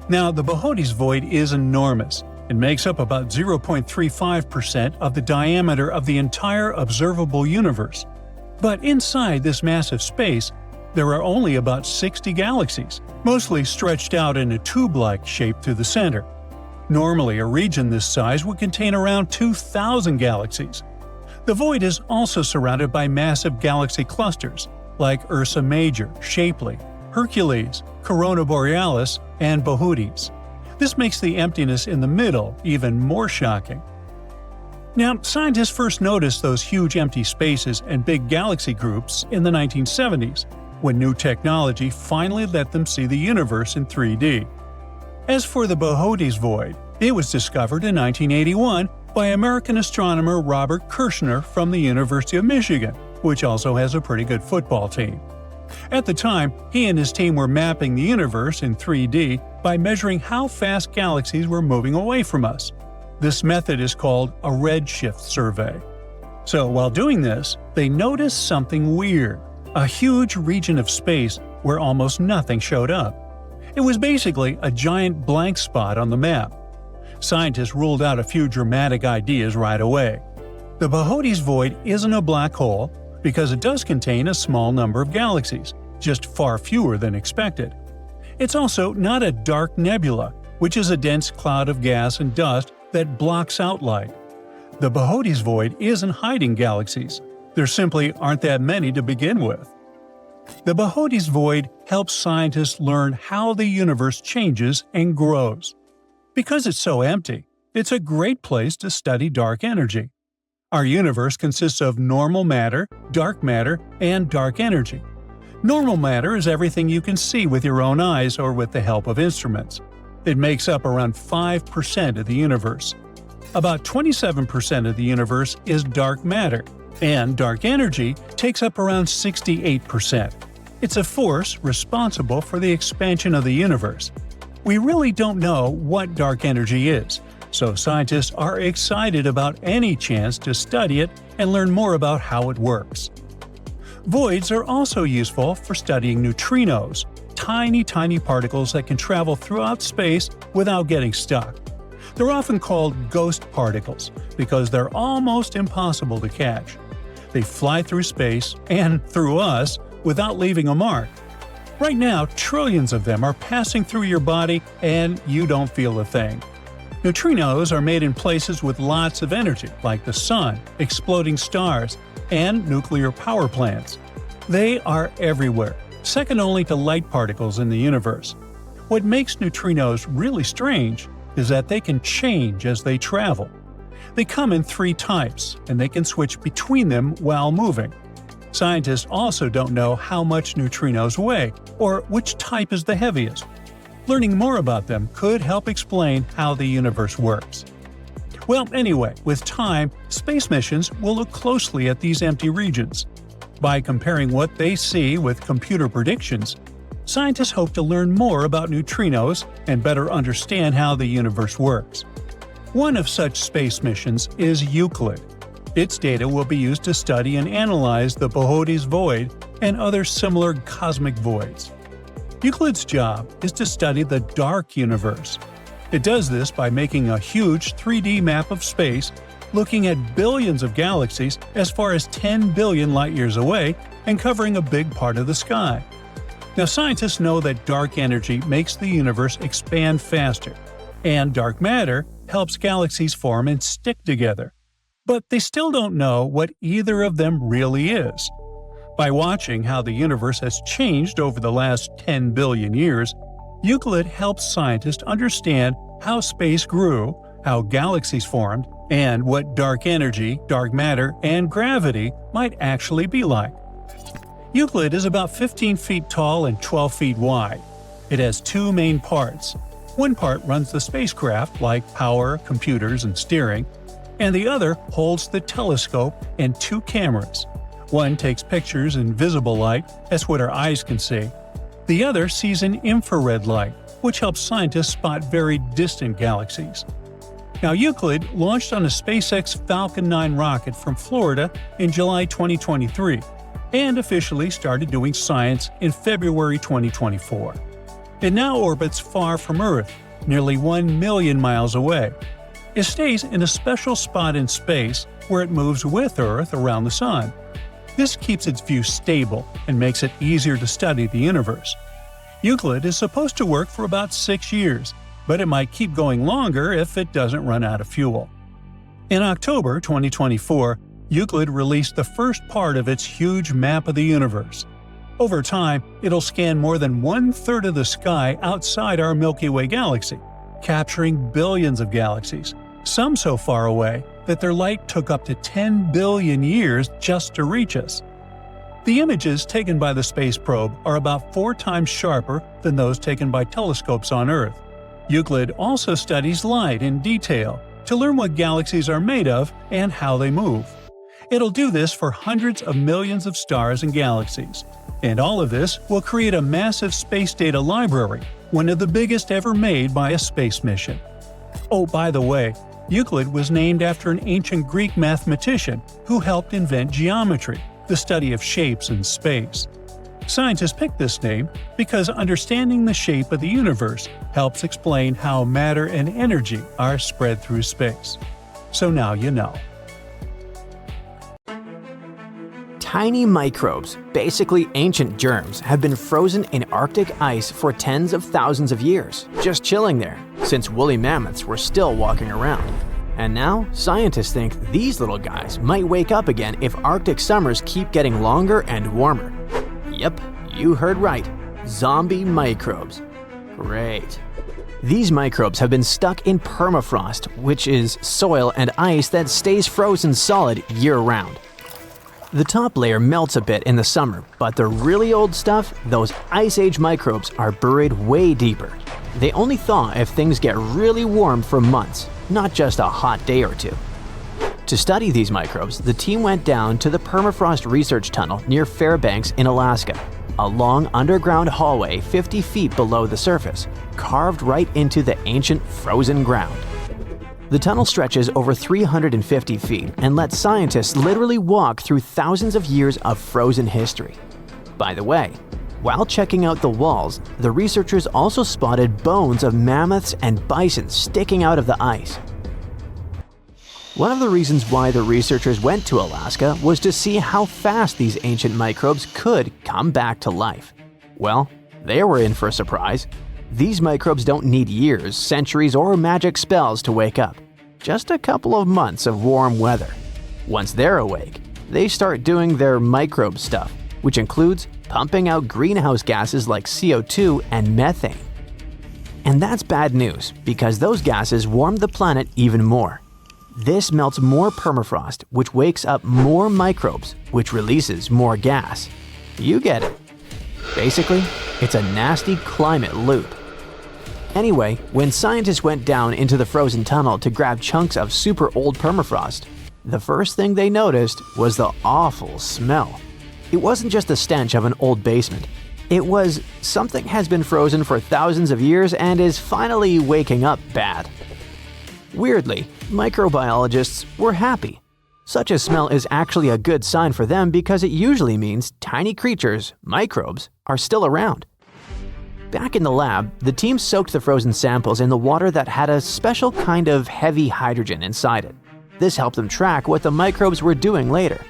Now, the Behoudy's Void is enormous. It makes up about 0.35% of the diameter of the entire observable universe. But inside this massive space, there are only about 60 galaxies, mostly stretched out in a tube-like shape through the center. Normally, a region this size would contain around 2,000 galaxies. The void is also surrounded by massive galaxy clusters, like Ursa Major, Shapley, Hercules, Corona Borealis, and Boötes. This makes the emptiness in the middle even more shocking. Now, scientists first noticed those huge empty spaces and big galaxy groups in the 1970s, when new technology finally let them see the universe in 3D. As for the Boötes void, it was discovered in 1981 by American astronomer Robert Kirshner from the University of Michigan, which also has a pretty good football team. At the time, he and his team were mapping the universe in 3D by measuring how fast galaxies were moving away from us. This method is called a redshift survey. So while doing this, they noticed something weird, a huge region of space where almost nothing showed up. It was basically a giant blank spot on the map. Scientists ruled out a few dramatic ideas right away. The Boötes void isn't a black hole because it does contain a small number of galaxies, just far fewer than expected. It's also not a dark nebula, which is a dense cloud of gas and dust that blocks out light. The Boötes void isn't hiding galaxies. There simply aren't that many to begin with. The Boötes void helps scientists learn how the universe changes and grows. Because it's so empty, it's a great place to study dark energy. Our universe consists of normal matter, and dark energy. Normal matter is everything you can see with your own eyes or with the help of instruments. It makes up around 5% of the universe. About 27% of the universe is dark matter, and dark energy takes up around 68%. It's a force responsible for the expansion of the universe. We really don't know what dark energy is, so scientists are excited about any chance to study it and learn more about how it works. Voids are also useful for studying neutrinos, tiny particles that can travel throughout space without getting stuck. They're often called ghost particles because they're almost impossible to catch. They fly through space and through us without leaving a mark. Right now, trillions of them are passing through your body and you don't feel a thing. Neutrinos are made in places with lots of energy, like the sun, exploding stars, and nuclear power plants. They are everywhere, second only to light particles in the universe. What makes neutrinos really strange is that they can change as they travel. They come in 3 types, and they can switch between them while moving. Scientists also don't know how much neutrinos weigh, or which type is the heaviest. Learning more about them could help explain how the universe works. Well, anyway, with time, space missions will look closely at these empty regions. By comparing what they see with computer predictions, scientists hope to learn more about neutrinos and better understand how the universe works. One of such space missions is Euclid. Its data will be used to study and analyze the Boötes void and other similar cosmic voids. Euclid's job is to study the dark universe. It does this by making a huge 3D map of space, looking at billions of galaxies as far as 10 billion light-years away and covering a big part of the sky. Now, scientists know that dark energy makes the universe expand faster, and dark matter helps galaxies form and stick together. But they still don't know what either of them really is. By watching how the universe has changed over the last 10 billion years, Euclid helps scientists understand how space grew, how galaxies formed, and what dark energy, dark matter, and gravity might actually be like. Euclid is about 15 feet tall and 12 feet wide. It has 2 main parts. One part runs the spacecraft, like power, computers, and steering, and the other holds the telescope and 2 cameras. One takes pictures in visible light, that's what our eyes can see. The other sees in infrared light, which helps scientists spot very distant galaxies. Now, Euclid launched on a SpaceX Falcon 9 rocket from Florida in July 2023 and officially started doing science in February 2024. It now orbits far from Earth, nearly 1 million miles away. It stays in a special spot in space where it moves with Earth around the Sun. This keeps its view stable and makes it easier to study the universe. Euclid is supposed to work for about 6 years, but it might keep going longer if it doesn't run out of fuel. In October 2024, Euclid released the first part of its huge map of the universe. Over time, it'll scan more than 1/3 of the sky outside our Milky Way galaxy, capturing billions of galaxies, some so far away that their light took up to 10 billion years just to reach us. The images taken by the space probe are about 4 times sharper than those taken by telescopes on Earth. Euclid also studies light in detail to learn what galaxies are made of and how they move. It'll do this for hundreds of millions of stars and galaxies. And all of this will create a massive space data library, one of the biggest ever made by a space mission. Oh, by the way, Euclid was named after an ancient Greek mathematician who helped invent geometry, the study of shapes in space. Scientists picked this name because understanding the shape of the universe helps explain how matter and energy are spread through space. So now you know. Tiny microbes, basically ancient germs, have been frozen in Arctic ice for tens of thousands of years, just chilling there, since woolly mammoths were still walking around. And now, scientists think these little guys might wake up again if Arctic summers keep getting longer and warmer. Yep, you heard right. Zombie microbes. Great. These microbes have been stuck in permafrost, which is soil and ice that stays frozen solid year-round. The top layer melts a bit in the summer, but the really old stuff, those Ice Age microbes, are buried way deeper. They only thaw if things get really warm for months, not just a hot day or two. To study these microbes, the team went down to the Permafrost Research Tunnel near Fairbanks in Alaska, a long underground hallway 50 feet below the surface, carved right into the ancient frozen ground. The tunnel stretches over 350 feet and lets scientists literally walk through thousands of years of frozen history. By the way, while checking out the walls, the researchers also spotted bones of mammoths and bison sticking out of the ice. One of the reasons why the researchers went to Alaska was to see how fast these ancient microbes could come back to life. Well, they were in for a surprise. These microbes don't need years, centuries, or magic spells to wake up. Just a couple of months of warm weather. Once they're awake, they start doing their microbe stuff, which includes pumping out greenhouse gases like CO2 and methane. And that's bad news, because those gases warm the planet even more. This melts more permafrost, which wakes up more microbes, which releases more gas. You get it. Basically, it's a nasty climate loop. Anyway, when scientists went down into the frozen tunnel to grab chunks of super old permafrost, the first thing they noticed was the awful smell. It wasn't just the stench of an old basement. It was something has been frozen for thousands of years and is finally waking up bad. Weirdly, microbiologists were happy. Such a smell is actually a good sign for them because it usually means tiny creatures, microbes, are still around. Back in the lab, the team soaked the frozen samples in the water that had a special kind of heavy hydrogen inside it. This helped them track what the microbes were doing later.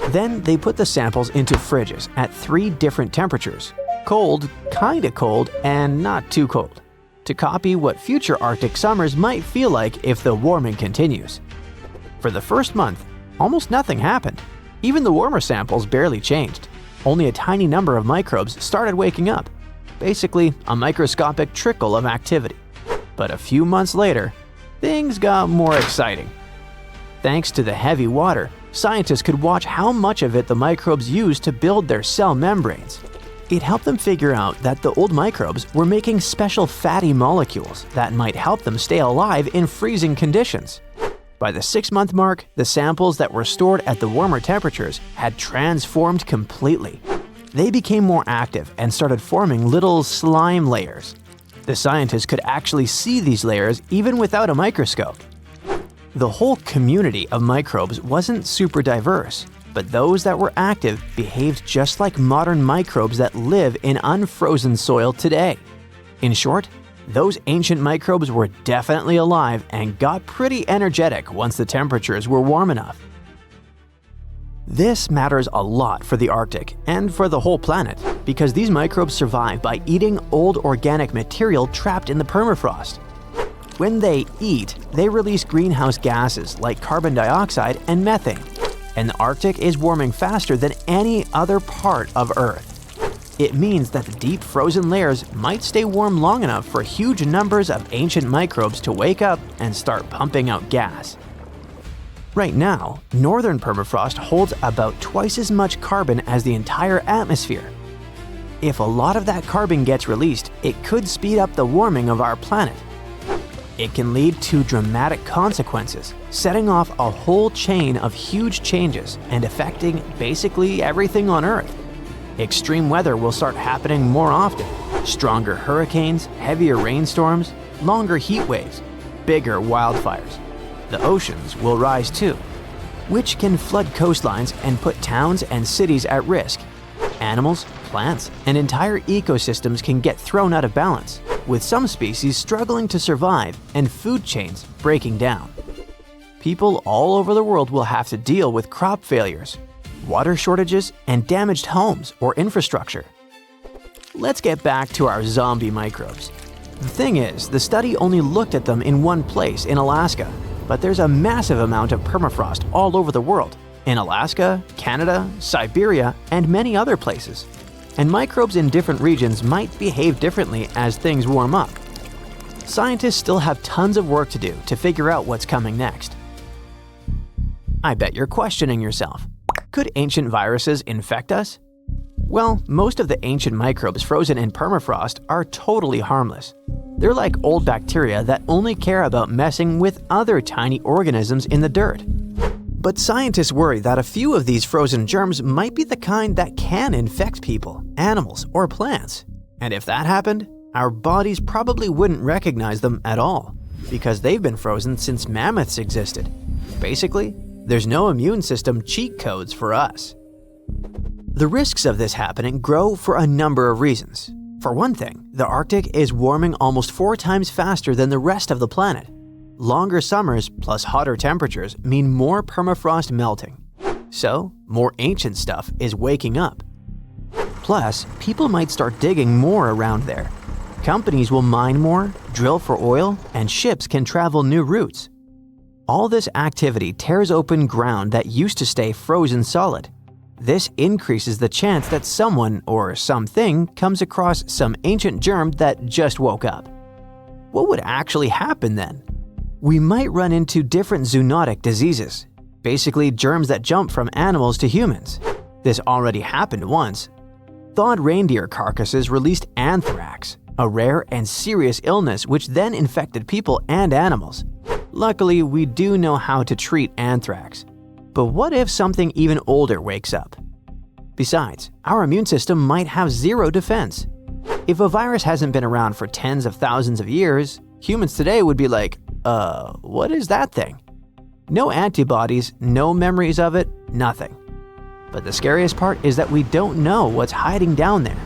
Then they put the samples into fridges at 3 different temperatures: cold, kinda cold, and not too cold, to copy what future Arctic summers might feel like if the warming continues. For the first month, almost nothing happened. Even the warmer samples barely changed. Only a tiny number of microbes started waking up. Basically, a microscopic trickle of activity. But a few months later, things got more exciting. Thanks to the heavy water, scientists could watch how much of it the microbes used to build their cell membranes. It helped them figure out that the old microbes were making special fatty molecules that might help them stay alive in freezing conditions. By the 6-month mark, the samples that were stored at the warmer temperatures had transformed completely. They became more active and started forming little slime layers. The scientists could actually see these layers even without a microscope. The whole community of microbes wasn't super diverse, but those that were active behaved just like modern microbes that live in unfrozen soil today. In short, those ancient microbes were definitely alive and got pretty energetic once the temperatures were warm enough. This matters a lot for the Arctic and for the whole planet because these microbes survive by eating old organic material trapped in the permafrost. When they eat, they release greenhouse gases like carbon dioxide and methane, and the Arctic is warming faster than any other part of Earth. It means that the deep frozen layers might stay warm long enough for huge numbers of ancient microbes to wake up and start pumping out gas. Right now, northern permafrost holds about twice as much carbon as the entire atmosphere. If a lot of that carbon gets released, it could speed up the warming of our planet. It can lead to dramatic consequences, setting off a whole chain of huge changes and affecting basically everything on Earth. Extreme weather will start happening more often. Stronger hurricanes, heavier rainstorms, longer heat waves, bigger wildfires. The oceans will rise too, which can flood coastlines and put towns and cities at risk. Animals, plants, and entire ecosystems can get thrown out of balance, with some species struggling to survive and food chains breaking down. People all over the world will have to deal with crop failures, water shortages, and damaged homes or infrastructure. Let's get back to our zombie microbes. The thing is, the study only looked at them in one place in Alaska, but there's a massive amount of permafrost all over the world, in Alaska, Canada, Siberia, and many other places. And microbes in different regions might behave differently as things warm up. Scientists still have tons of work to do to figure out what's coming next. I bet you're questioning yourself. Could ancient viruses infect us? Well, most of the ancient microbes frozen in permafrost are totally harmless. They're like old bacteria that only care about messing with other tiny organisms in the dirt. But scientists worry that a few of these frozen germs might be the kind that can infect people, animals, or plants. And if that happened, our bodies probably wouldn't recognize them at all, because they've been frozen since mammoths existed. Basically, there's no immune system cheat codes for us. The risks of this happening grow for a number of reasons. For one thing, the Arctic is warming almost 4 times faster than the rest of the planet. Longer summers plus hotter temperatures mean more permafrost melting. So, more ancient stuff is waking up. Plus, people might start digging more around there. Companies will mine more, drill for oil, and ships can travel new routes. All this activity tears open ground that used to stay frozen solid. This increases the chance that someone or something comes across some ancient germ that just woke up. What would actually happen then? We might run into different zoonotic diseases, basically germs that jump from animals to humans. This already happened once. Thawed reindeer carcasses released anthrax, a rare and serious illness which then infected people and animals. Luckily, we do know how to treat anthrax. But what if something even older wakes up? Besides, our immune system might have zero defense. If a virus hasn't been around for tens of thousands of years, humans today would be like, what is that thing? No antibodies, no memories of it, nothing. But the scariest part is that we don't know what's hiding down there.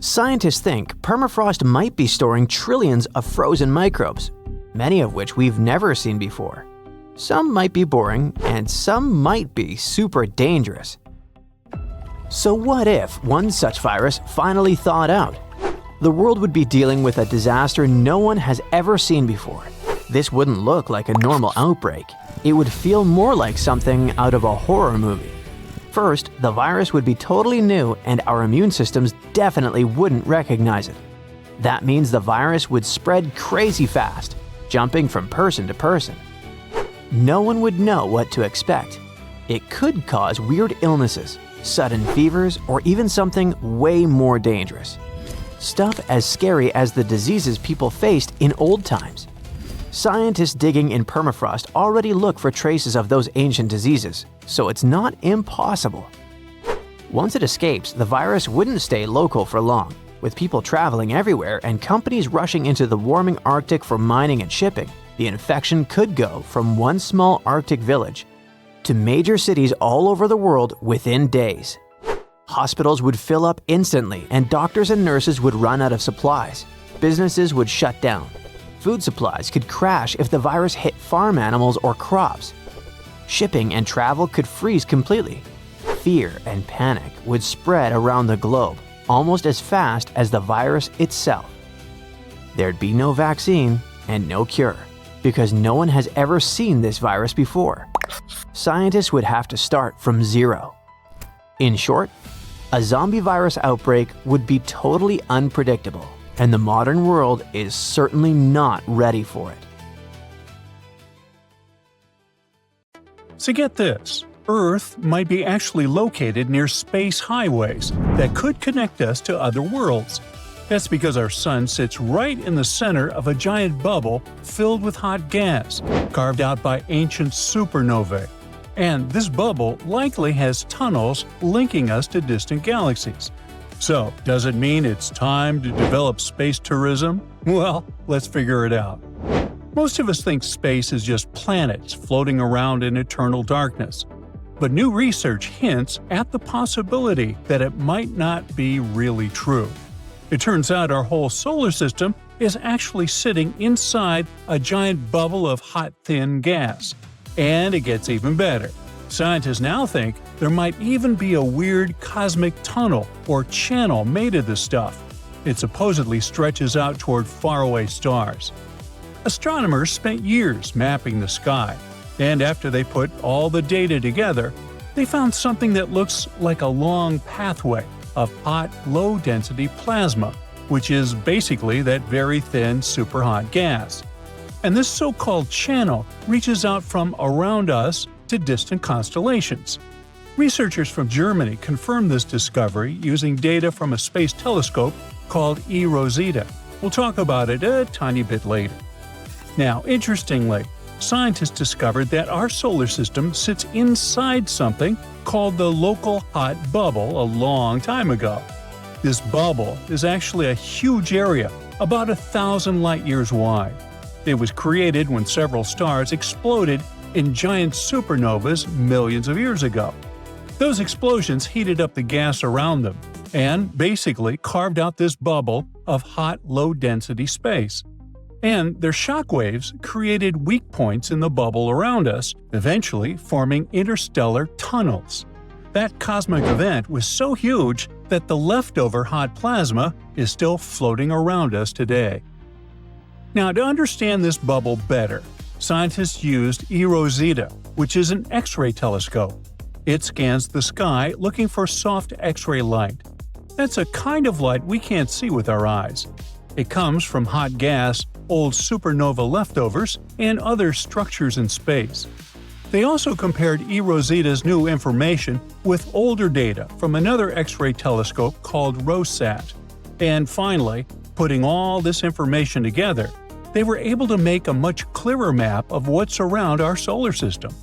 Scientists think permafrost might be storing trillions of frozen microbes, many of which we've never seen before. Some might be boring, and some might be super dangerous. So what if one such virus finally thawed out? The world would be dealing with a disaster no one has ever seen before. This wouldn't look like a normal outbreak. It would feel more like something out of a horror movie. First, the virus would be totally new and our immune systems definitely wouldn't recognize it. That means the virus would spread crazy fast, jumping from person to person. No one would know what to expect. It could cause weird illnesses, sudden fevers, or even something way more dangerous. Stuff as scary as the diseases people faced in old times. Scientists digging in permafrost already look for traces of those ancient diseases, so it's not impossible. Once it escapes, the virus wouldn't stay local for long. With people traveling everywhere and companies rushing into the warming Arctic for mining and shipping, the infection could go from one small Arctic village to major cities all over the world within days. Hospitals would fill up instantly and doctors and nurses would run out of supplies. Businesses would shut down. Food supplies could crash if the virus hit farm animals or crops. Shipping and travel could freeze completely, fear and panic would spread around the globe almost as fast as the virus itself. There'd be no vaccine and no cure, because no one has ever seen this virus before. Scientists would have to start from zero. In short, a zombie virus outbreak would be totally unpredictable, and the modern world is certainly not ready for it. So get this, Earth might be actually located near space highways that could connect us to other worlds. That's because our sun sits right in the center of a giant bubble filled with hot gas, carved out by ancient supernovae. And this bubble likely has tunnels linking us to distant galaxies. So, does it mean it's time to develop space tourism? Well, let's figure it out. Most of us think space is just planets floating around in eternal darkness. But new research hints at the possibility that it might not be really true. It turns out our whole solar system is actually sitting inside a giant bubble of hot, thin gas. And it gets even better. Scientists now think there might even be a weird cosmic tunnel or channel made of this stuff. It supposedly stretches out toward faraway stars. Astronomers spent years mapping the sky, and after they put all the data together, they found something that looks like a long pathway of hot, low-density plasma, which is basically that very thin, superhot gas. And this so-called channel reaches out from around us to distant constellations. Researchers from Germany confirmed this discovery using data from a space telescope called eROSITA. We'll talk about it a tiny bit later. Now, interestingly, scientists discovered that our solar system sits inside something called the local hot bubble a long time ago. This bubble is actually a huge area, about 1,000 light-years wide. It was created when several stars exploded in giant supernovas millions of years ago. Those explosions heated up the gas around them and basically carved out this bubble of hot, low-density space. And their shock waves created weak points in the bubble around us, eventually forming interstellar tunnels. That cosmic event was so huge that the leftover hot plasma is still floating around us today. Now, to understand this bubble better, scientists used eROSITA, which is an X-ray telescope. It scans the sky looking for soft X-ray light. That's a kind of light we can't see with our eyes. It comes from hot gas, old supernova leftovers, and other structures in space. They also compared eROSITA's new information with older data from another X-ray telescope called ROSAT. And finally, putting all this information together, they were able to make a much clearer map of what's around our solar system.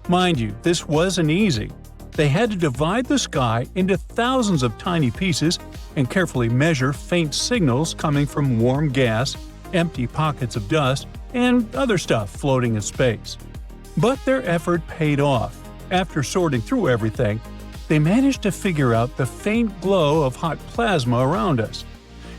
Mind you, this wasn't easy. They had to divide the sky into thousands of tiny pieces and carefully measure faint signals coming from warm gas, empty pockets of dust, and other stuff floating in space. But their effort paid off. After sorting through everything, they managed to figure out the faint glow of hot plasma around us.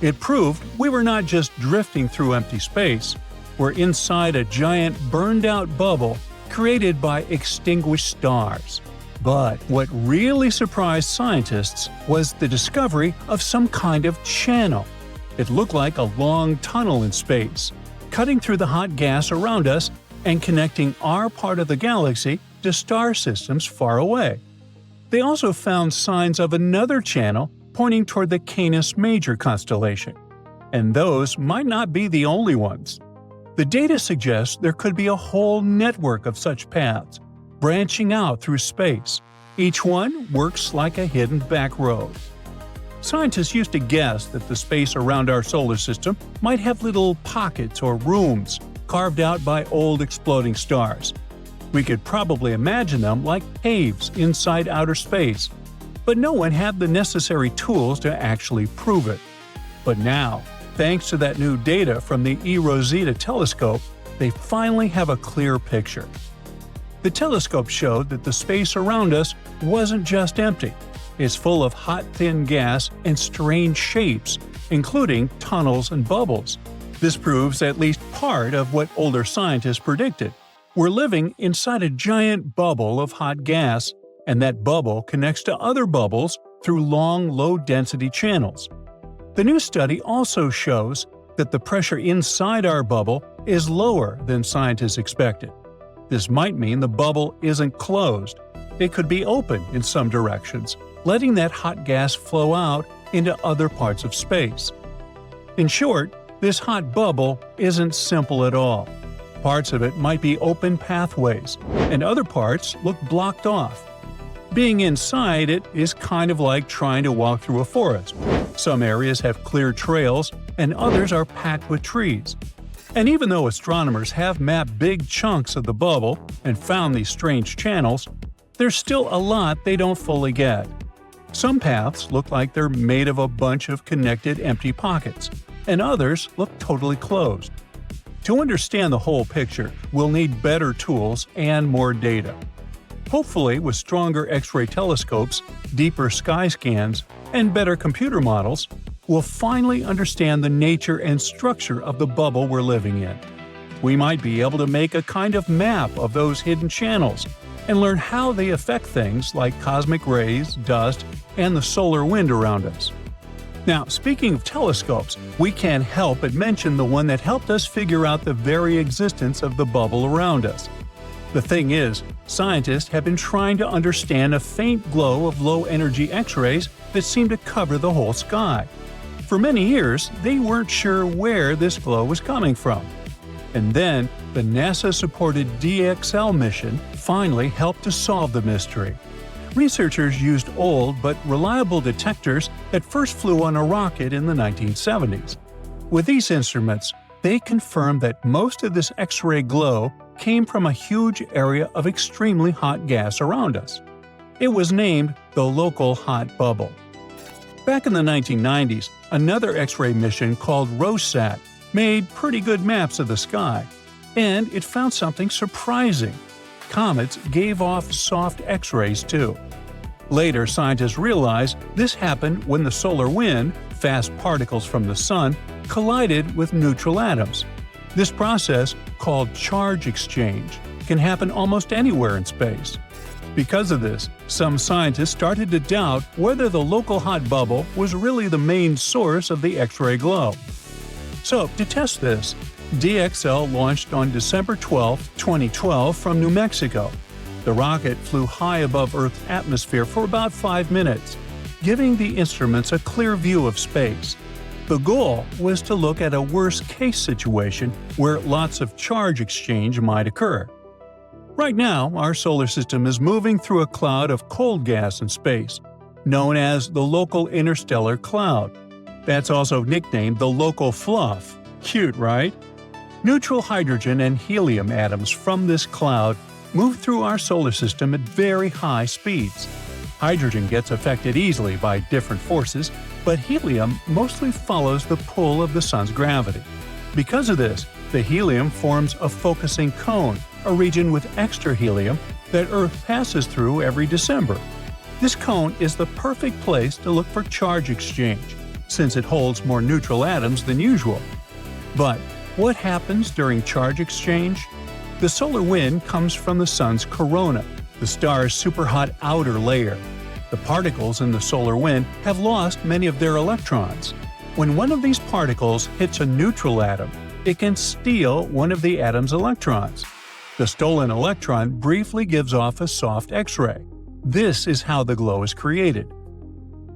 It proved we were not just drifting through empty space, we're inside a giant burned-out bubble created by extinguished stars. But what really surprised scientists was the discovery of some kind of channel. It looked like a long tunnel in space, cutting through the hot gas around us and connecting our part of the galaxy to star systems far away. They also found signs of another channel pointing toward the Canis Major constellation. And those might not be the only ones. The data suggests there could be a whole network of such paths, branching out through space. Each one works like a hidden back road. Scientists used to guess that the space around our solar system might have little pockets or rooms carved out by old exploding stars. We could probably imagine them like caves inside outer space, but no one had the necessary tools to actually prove it. But now, thanks to that new data from the eROSITA telescope, they finally have a clear picture. The telescope showed that the space around us wasn't just empty. It's full of hot, thin gas and strange shapes, including tunnels and bubbles. This proves at least part of what older scientists predicted. We're living inside a giant bubble of hot gas, and that bubble connects to other bubbles through long, low-density channels. The new study also shows that the pressure inside our bubble is lower than scientists expected. This might mean the bubble isn't closed. It could be open in some directions, letting that hot gas flow out into other parts of space. In short, this hot bubble isn't simple at all. Parts of it might be open pathways, and other parts look blocked off. Being inside it is kind of like trying to walk through a forest. Some areas have clear trails, and others are packed with trees. And even though astronomers have mapped big chunks of the bubble and found these strange channels, there's still a lot they don't fully get. Some paths look like they're made of a bunch of connected empty pockets, and others look totally closed. To understand the whole picture, we'll need better tools and more data. Hopefully, with stronger X-ray telescopes, deeper sky scans, and better computer models, we'll finally understand the nature and structure of the bubble we're living in. We might be able to make a kind of map of those hidden channels and learn how they affect things like cosmic rays, dust, and the solar wind around us. Now, speaking of telescopes, we can't help but mention the one that helped us figure out the very existence of the bubble around us. The thing is, scientists have been trying to understand a faint glow of low-energy X-rays that seem to cover the whole sky. For many years, they weren't sure where this glow was coming from. And then, the NASA-supported DXL mission finally helped to solve the mystery. Researchers used old but reliable detectors that first flew on a rocket in the 1970s. With these instruments, they confirmed that most of this X-ray glow came from a huge area of extremely hot gas around us. It was named the Local Hot Bubble. Back in the 1990s, another X-ray mission called ROSAT made pretty good maps of the sky, and it found something surprising. Comets gave off soft X-rays too. Later, scientists realized this happened when the solar wind, fast particles from the sun, collided with neutral atoms. This process, called charge exchange, can happen almost anywhere in space. Because of this, some scientists started to doubt whether the local hot bubble was really the main source of the X-ray glow. So, to test this, DXL launched on December 12, 2012 from New Mexico. The rocket flew high above Earth's atmosphere for about 5 minutes, giving the instruments a clear view of space. The goal was to look at a worst-case situation where lots of charge exchange might occur. Right now, our solar system is moving through a cloud of cold gas in space, known as the Local Interstellar Cloud. That's also nicknamed the Local Fluff. Cute, right? Neutral hydrogen and helium atoms from this cloud move through our solar system at very high speeds. Hydrogen gets affected easily by different forces, but helium mostly follows the pull of the sun's gravity. Because of this, the helium forms a focusing cone, a region with extra helium that Earth passes through every December. This cone is the perfect place to look for charge exchange, since it holds more neutral atoms than usual. But what happens during charge exchange? The solar wind comes from the sun's corona, the star's superhot outer layer. The particles in the solar wind have lost many of their electrons. When one of these particles hits a neutral atom, it can steal one of the atom's electrons. The stolen electron briefly gives off a soft X-ray. This is how the glow is created.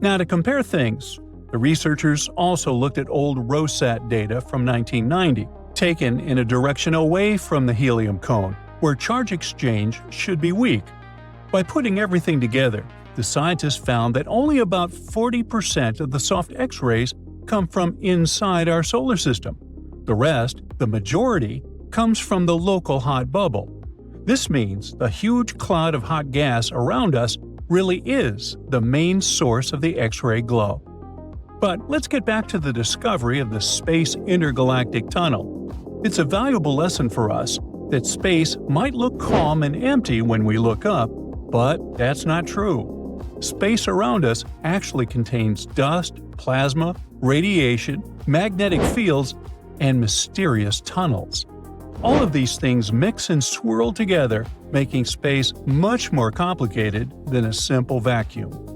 Now, to compare things, the researchers also looked at old ROSAT data from 1990, taken in a direction away from the helium cone, where charge exchange should be weak. By putting everything together, the scientists found that only about 40% of the soft X-rays come from inside our solar system. The rest, the majority, comes from the local hot bubble. This means the huge cloud of hot gas around us really is the main source of the X-ray glow. But let's get back to the discovery of the Space Intergalactic Tunnel. It's a valuable lesson for us that space might look calm and empty when we look up, but that's not true. Space around us actually contains dust, plasma, radiation, magnetic fields, and mysterious tunnels. All of these things mix and swirl together, making space much more complicated than a simple vacuum.